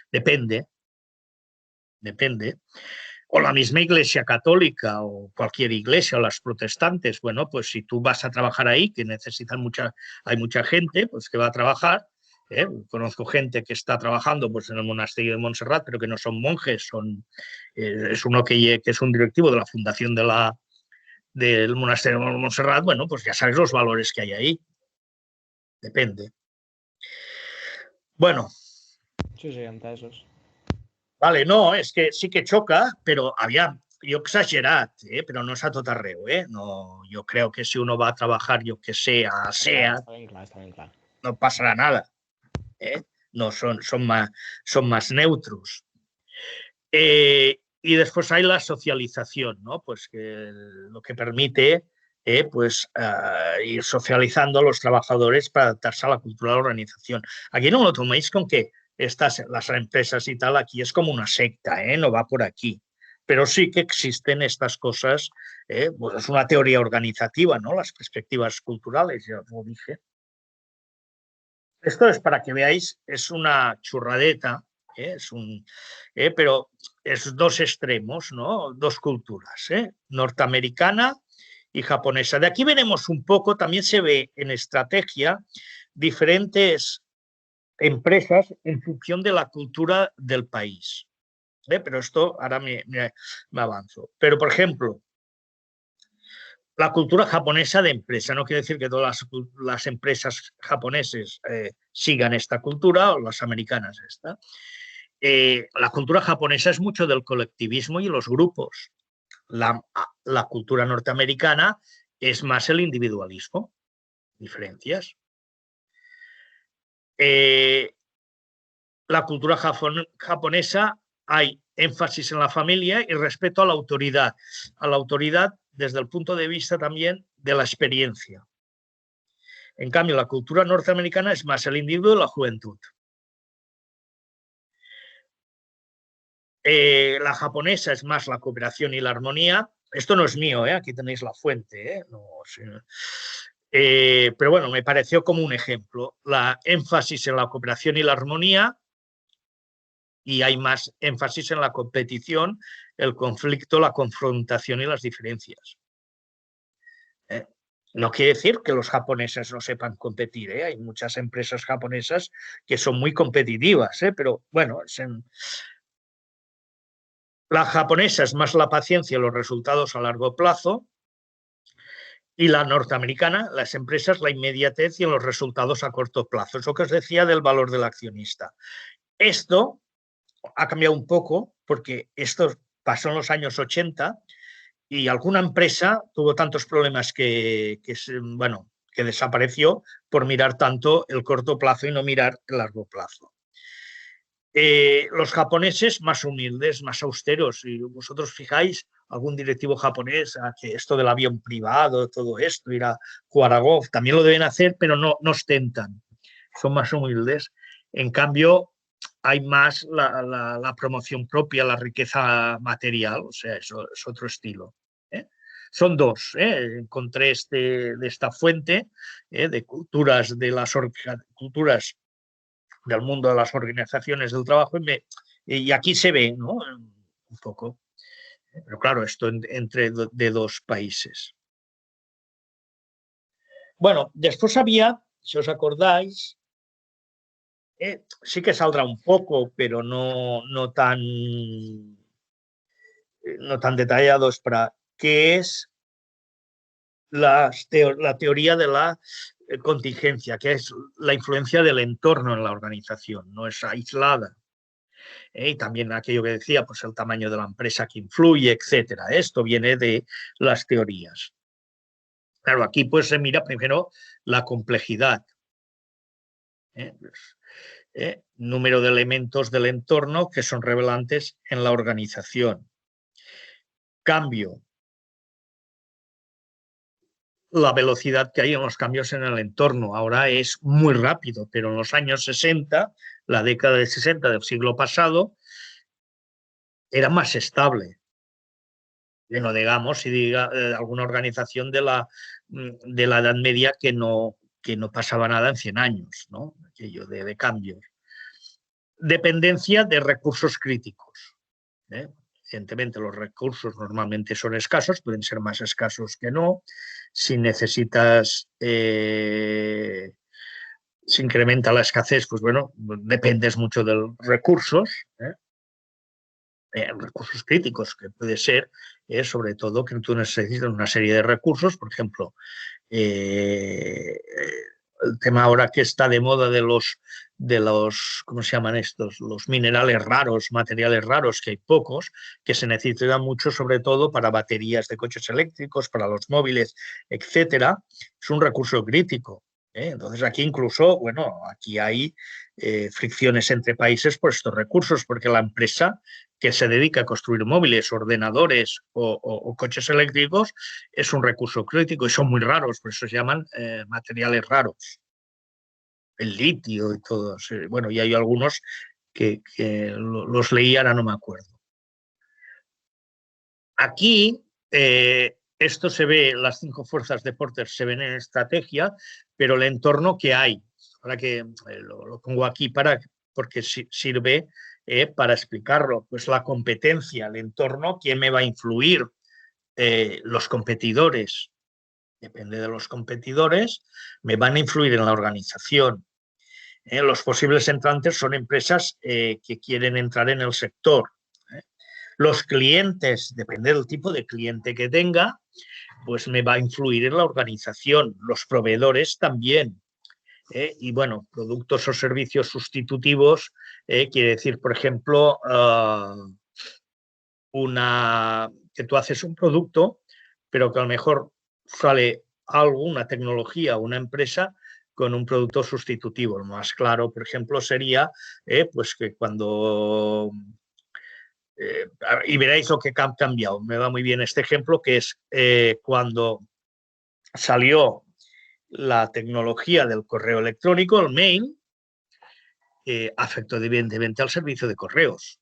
depende. O la misma iglesia católica o cualquier iglesia o las protestantes, bueno, pues si tú vas a trabajar ahí, que hay mucha gente pues, que va a trabajar, conozco gente que está trabajando pues, en el monasterio de Montserrat, pero que no son monjes, es uno que es un directivo de la fundación del monasterio de Montserrat, bueno, pues ya sabes los valores que hay ahí. Depende. Bueno. Sí, entesos. Vale, no, és que sí que xoca, però aviam, jo he exagerat, però no és a tot arreu, No, yo creo que si uno va a trabajar, yo que sé, a SEAT, Está bien claro. no pasará nada, No, son más neutros. Y después hay la socialización, ¿no? Pues que lo que permite ir socializando a los trabajadores para adaptarse a la cultura de la organización. Aquí no lo toméis con que las empresas y tal, aquí es como una secta, no va por aquí. Pero sí que existen estas cosas, pues es una teoría organizativa, ¿no? Las perspectivas culturales, ya os lo dije. Esto es para que veáis, es una churradeta, pero es dos extremos, ¿no? Dos culturas, norteamericana y japonesa. De aquí veremos un poco, también se ve en estrategia diferentes empresas en función de la cultura del país. Pero esto ahora me avanzo. Pero, por ejemplo, la cultura japonesa de empresa. No quiere decir que todas las empresas japoneses sigan esta cultura o las americanas esta. La cultura japonesa es mucho del colectivismo y los grupos. La cultura norteamericana es más el individualismo. Diferencias. La cultura japonesa hay énfasis en la familia y respeto a la autoridad. A la autoridad desde el punto de vista también de la experiencia. En cambio, la cultura norteamericana es más el individuo y la juventud. La japonesa es más la cooperación y la armonía. Esto no es mío, aquí tenéis la fuente. No, pero bueno, me pareció como un ejemplo. La énfasis en la cooperación y la armonía, y hay más énfasis en la competición, el conflicto, la confrontación y las diferencias. No quiere decir que los japoneses no sepan competir, ¿eh? Hay muchas empresas japonesas que son muy competitivas, ¿eh? Pero bueno, la japonesa es más la paciencia y los resultados a largo plazo, y la norteamericana, las empresas, la inmediatez y los resultados a corto plazo. Es lo que os decía del valor del accionista. Esto ha cambiado un poco porque esto pasó en los años 80 y alguna empresa tuvo tantos problemas que desapareció por mirar tanto el corto plazo y no mirar el largo plazo. Los japoneses más humildes, más austeros. Si vosotros fijáis, algún directivo japonés, que esto del avión privado, todo esto, ir a jugar a golf, también lo deben hacer, pero no ostentan. Son más humildes. En cambio, hay más la promoción propia, la riqueza material, o sea, eso es otro estilo. Son dos. Encontré de esta fuente de culturas, de las culturas del mundo de las organizaciones del trabajo y aquí se ve, ¿no? Un poco. Pero claro, esto entre de dos países. Bueno, después había, si os acordáis, sí que saldrá un poco, pero no tan detallados para qué es la teoría de la contingencia, que es la influencia del entorno en la organización, no es aislada. Y también aquello que decía, pues el tamaño de la empresa que influye, etcétera. Esto viene de las teorías. Claro, aquí pues se mira primero la complejidad. Número de elementos del entorno que son relevantes en la organización. Cambio. La velocidad que hay en los cambios en el entorno. Ahora es muy rápido, pero en los años 60, la década de 60 del siglo pasado, era más estable. Que no digamos, si diga alguna organización de la Edad Media que no pasaba nada en 100 años, ¿no? Aquello de cambios. Dependencia de recursos críticos. Evidentemente, los recursos normalmente son escasos, pueden ser más escasos que no. Si necesitas, se incrementa la escasez, pues bueno, dependes mucho de los recursos. Recursos críticos, que puede ser, sobre todo, que tú necesitas una serie de recursos, por ejemplo, el tema ahora que está de moda de los, ¿cómo se llaman estos? Los minerales raros, materiales raros, que hay pocos, que se necesitan mucho, sobre todo para baterías de coches eléctricos, para los móviles, etcétera. Es un recurso crítico. Entonces aquí incluso, bueno, aquí hay fricciones entre países por estos recursos, porque la empresa que se dedica a construir móviles, ordenadores o coches eléctricos es un recurso crítico y son muy raros, por eso se llaman materiales raros. El litio y todo. Bueno, y hay algunos que los leí, ahora no me acuerdo. Aquí esto se ve, las 5 fuerzas de Porter se ven en estrategia, pero el entorno que hay, ahora que lo pongo aquí porque sirve para explicarlo, pues la competencia, el entorno, quién me va a influir, los competidores, depende de los competidores, me van a influir en la organización. Los posibles entrantes son empresas que quieren entrar en el sector. Los clientes, depende del tipo de cliente que tenga, pues me va a influir en la organización. Los proveedores también. Y bueno, productos o servicios sustitutivos, quiere decir, por ejemplo, que tú haces un producto, pero que a lo mejor sale algo, una tecnología, una empresa con un producto sustitutivo. Lo más claro, por ejemplo, sería pues que cuando y veréis lo que ha cambiado. Me va muy bien este ejemplo, que es cuando salió la tecnología del correo electrónico, el mail, afectó evidentemente al servicio de correos.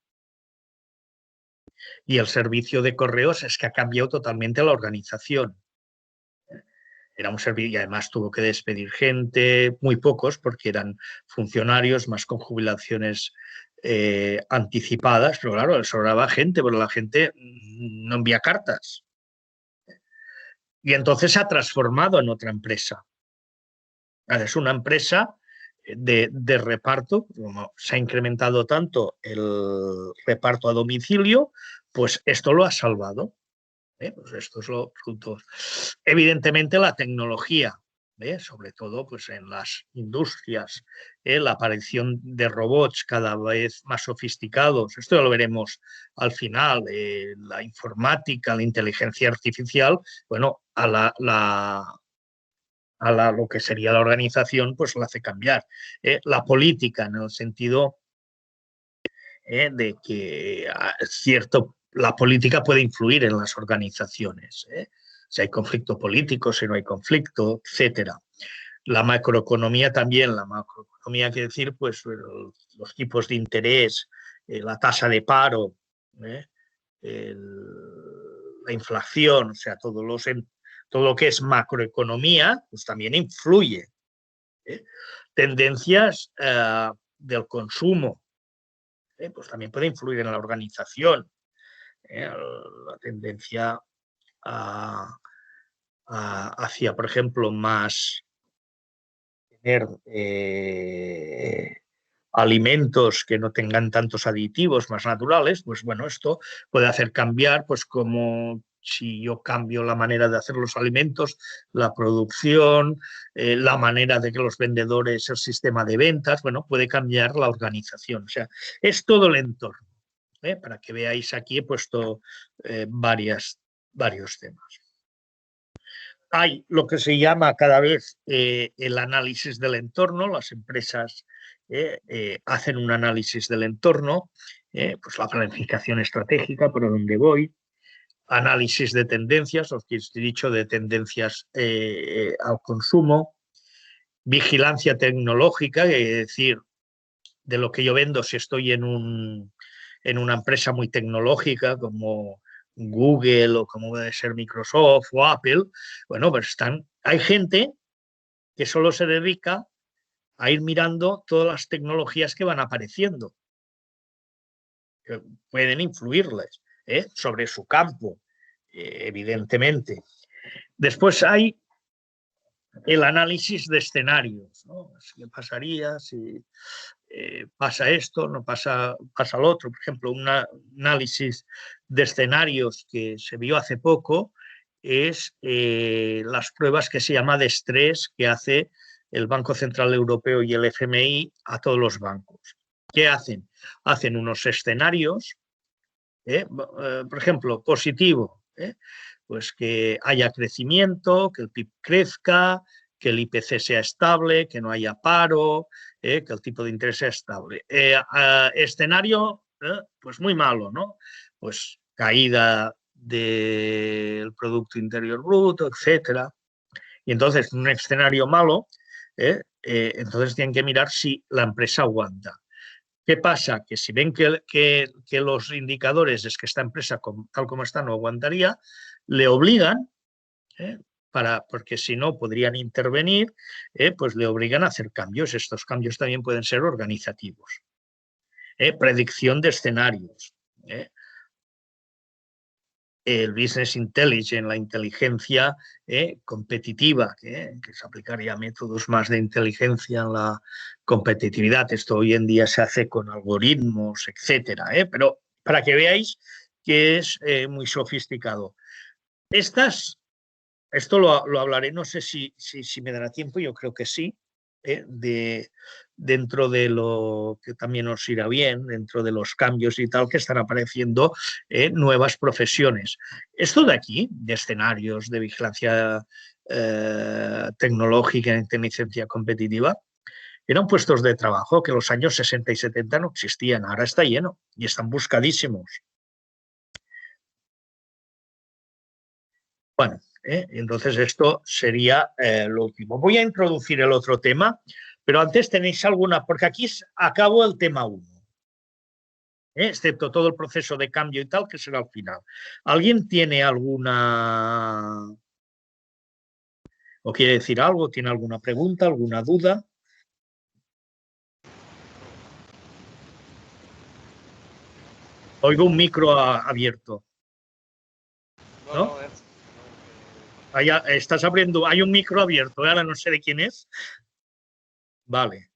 Y el servicio de correos es que ha cambiado totalmente la organización. Era un servicio y además tuvo que despedir gente, muy pocos, porque eran funcionarios, más con jubilaciones anticipadas, pero claro, sobraba gente, pero la gente no envía cartas. Y entonces se ha transformado en otra empresa. Ahora es una empresa de reparto, como se ha incrementado tanto el reparto a domicilio, pues esto lo ha salvado. Pues esto es lo fruto. Evidentemente la tecnología, sobre todo pues en las industrias, la aparición de robots cada vez más sofisticados, esto ya lo veremos al final, la informática, la inteligencia artificial, bueno, lo que sería la organización, pues la hace cambiar. La política, en el sentido de que la política puede influir en las organizaciones. Si hay conflicto político, si no hay conflicto, etcétera. La macroeconomía también, la macroeconomía quiere decir pues los tipos de interés, la tasa de paro, la inflación, o sea, todo lo que es macroeconomía, pues también influye. Tendencias del consumo, pues también puede influir en la organización. La tendencia hacia, por ejemplo, más tener alimentos que no tengan tantos aditivos, más naturales, pues bueno, esto puede hacer cambiar, pues como si yo cambio la manera de hacer los alimentos, la producción, la manera de que los vendedores, el sistema de ventas, bueno, puede cambiar la organización. O sea, es todo el entorno. Para que veáis, aquí he puesto varios temas. Hay lo que se llama cada vez el análisis del entorno. Las empresas hacen un análisis del entorno, pues la planificación estratégica, por dónde voy, análisis de tendencias, os he dicho de tendencias al consumo, vigilancia tecnológica, es decir, de lo que yo vendo, si estoy en una empresa muy tecnológica como Google o como puede ser Microsoft o Apple, bueno, pues hay gente que solo se dedica a ir mirando todas las tecnologías que van apareciendo, que pueden influirles sobre su campo, evidentemente. Después hay el análisis de escenarios, ¿no? ¿Qué pasaría si pasa esto, no pasa lo otro? Por ejemplo, un análisis de escenarios que se vio hace poco es las pruebas que se llama de estrés que hace el Banco Central Europeo y el FMI a todos los bancos. ¿Qué hacen? Hacen unos escenarios, por ejemplo, positivo, pues que haya crecimiento, que el PIB crezca, que el IPC sea estable, que no haya paro, que el tipo de interés sea estable. Escenario, pues muy malo, ¿no? Pues caída del Producto Interior Bruto, etcétera. Y entonces, en un escenario malo, entonces tienen que mirar si la empresa aguanta. ¿Qué pasa? Que si ven que los indicadores es que esta empresa, tal como está, no aguantaría, le obligan, porque si no podrían intervenir, pues le obligan a hacer cambios. Estos cambios también pueden ser organizativos. Predicción de escenarios. El business intelligence, la inteligencia competitiva, que se aplicaría métodos más de inteligencia en la competitividad. Esto hoy en día se hace con algoritmos, etcétera, pero para que veáis que es muy sofisticado. Esto lo hablaré, no sé si me dará tiempo, yo creo que sí, dentro de lo que también os irá bien, dentro de los cambios y tal que están apareciendo nuevas profesiones. Esto de aquí, de escenarios, de vigilancia tecnológica, inteligencia competitiva, eran puestos de trabajo que en los años 60 y 70 no existían, ahora está lleno y están buscadísimos. Bueno, entonces esto sería lo último. Voy a introducir el otro tema, pero antes tenéis alguna, porque aquí acabo el tema 1, excepto todo el proceso de cambio y tal, que será al final. ¿Alguien tiene alguna, o quiere decir algo, tiene alguna pregunta, alguna duda? Oigo un micro abierto. ¿No? Estás abriendo, hay un micro abierto, ahora no sé de quién es. Vale.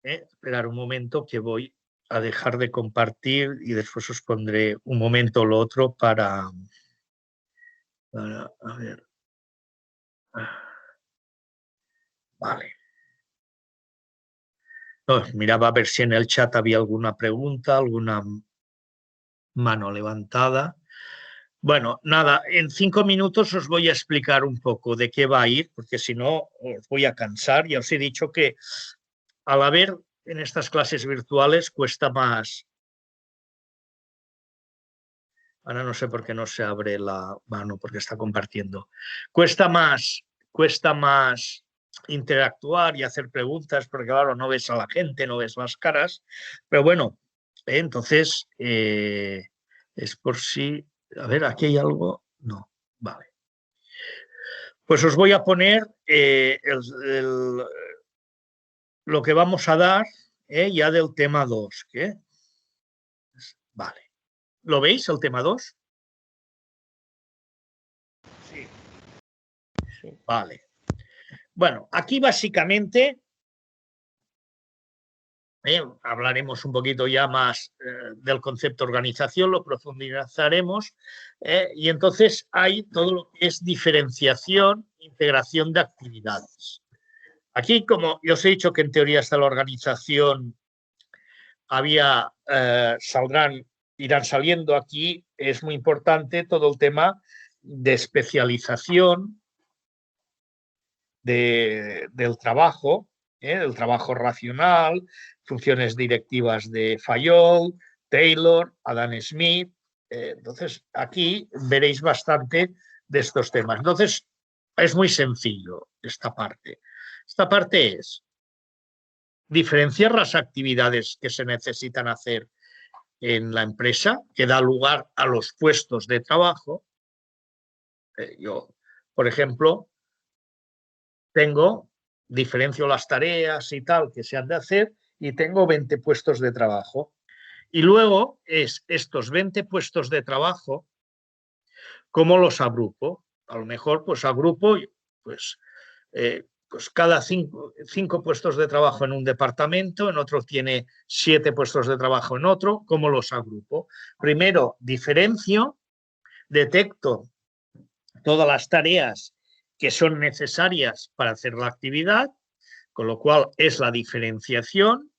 Esperar un momento que voy a dejar de compartir y después os pondré un momento o lo otro para a ver. Vale. Miraba a ver si en el chat había alguna pregunta, alguna mano levantada. Bueno, nada, en 5 minutos os voy a explicar un poco de qué va a ir, porque si no os voy a cansar. Ya os he dicho que al haber en estas clases virtuales cuesta más. Ahora no sé por qué no se abre la mano, porque está compartiendo. Cuesta más interactuar y hacer preguntas, porque claro, no ves a la gente, no ves las caras. Pero bueno, entonces es por si... A ver, ¿aquí hay algo? No, vale. Pues os voy a poner lo que vamos a dar ya del tema 2. Vale. ¿Lo veis, el tema 2? Sí. Vale. Bueno, aquí básicamente hablaremos un poquito ya más del concepto organización, lo profundizaremos y entonces hay todo lo que es diferenciación, integración de actividades. Aquí, como yo os he dicho que en teoría está la organización, irán saliendo aquí, es muy importante todo el tema de especialización del trabajo racional, funciones directivas de Fayol, Taylor, Adam Smith. Entonces, aquí veréis bastante de estos temas. Entonces, es muy sencillo esta parte. Esta parte es diferenciar las actividades que se necesitan hacer en la empresa, que da lugar a los puestos de trabajo. Yo, por ejemplo, diferencio las tareas y tal que se han de hacer y tengo 20 puestos de trabajo. Y luego estos 20 puestos de trabajo, ¿cómo los agrupo? A lo mejor pues agrupo pues cada 5 puestos de trabajo en un departamento, en otro tiene 7 puestos de trabajo en otro. ¿Cómo los agrupo? Primero diferencio, detecto todas las tareas que son necesarias para hacer la actividad, con lo cual es la diferenciación.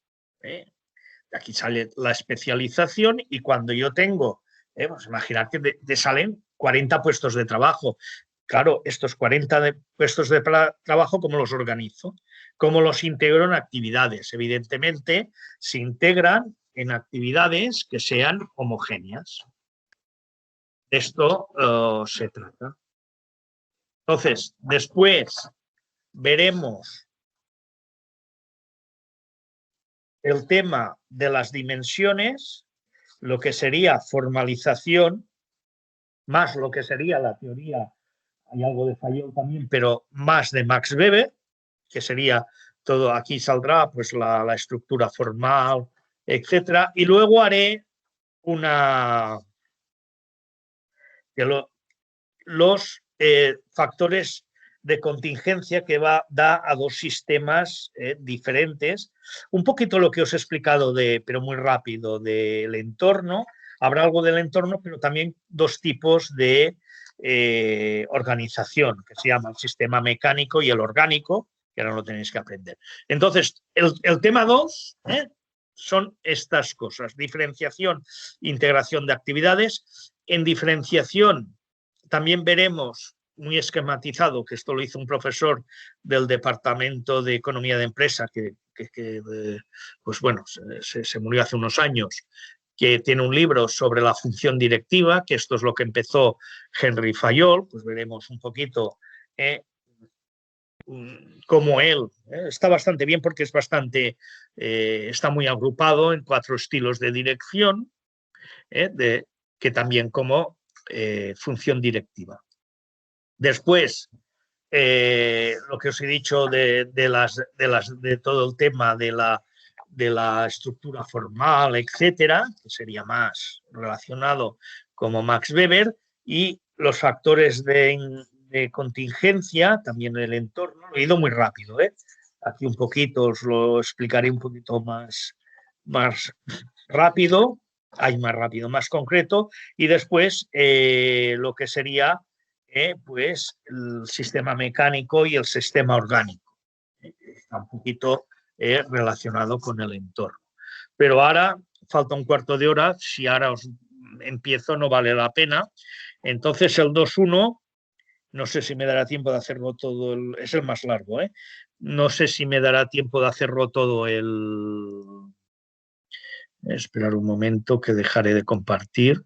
Aquí sale la especialización y cuando yo tengo, pues imaginar que te salen 40 puestos de trabajo. Claro, estos 40 puestos de trabajo, ¿cómo los organizo? ¿Cómo los integro en actividades? Evidentemente, se integran en actividades que sean homogéneas. De esto se trata. Entonces, después veremos el tema de las dimensiones, lo que sería formalización, más lo que sería la teoría, hay algo de Fayol también, pero más de Max Weber, que sería todo, aquí saldrá pues la estructura formal, etcétera, y luego haré los factores de contingencia que da a dos sistemas diferentes. Un poquito lo que os he explicado, pero muy rápido, del entorno. Habrá algo del entorno, pero también dos tipos de organización, que se llama el sistema mecánico y el orgánico, que ahora lo tenéis que aprender. Entonces, el tema 2 son estas cosas: diferenciación, integración de actividades. En diferenciación también veremos muy esquematizado, que esto lo hizo un profesor del Departamento de Economía de Empresa, que pues bueno, se murió hace unos años, que tiene un libro sobre la función directiva, que esto es lo que empezó Henry Fayol. Pues veremos un poquito cómo él está bastante bien, porque es está muy agrupado en 4 estilos de dirección, que también como función directiva. Después, lo que os he dicho de todo el tema de la estructura formal, etcétera, que sería más relacionado como Max Weber, y los factores de de contingencia, también el entorno. Lo he ido muy rápido, ¿eh? Aquí un poquito os lo explicaré un poquito más rápido, más rápido, más concreto, y después lo que sería pues el sistema mecánico y el sistema orgánico. Está un poquito relacionado con el entorno. Pero ahora falta un cuarto de hora, si ahora os empiezo no vale la pena. Entonces el 2.1, no sé si me dará tiempo de hacerlo todo, es el más largo, ¿eh? No sé si me dará tiempo de hacerlo todo el... Esperar un momento que dejaré de compartir.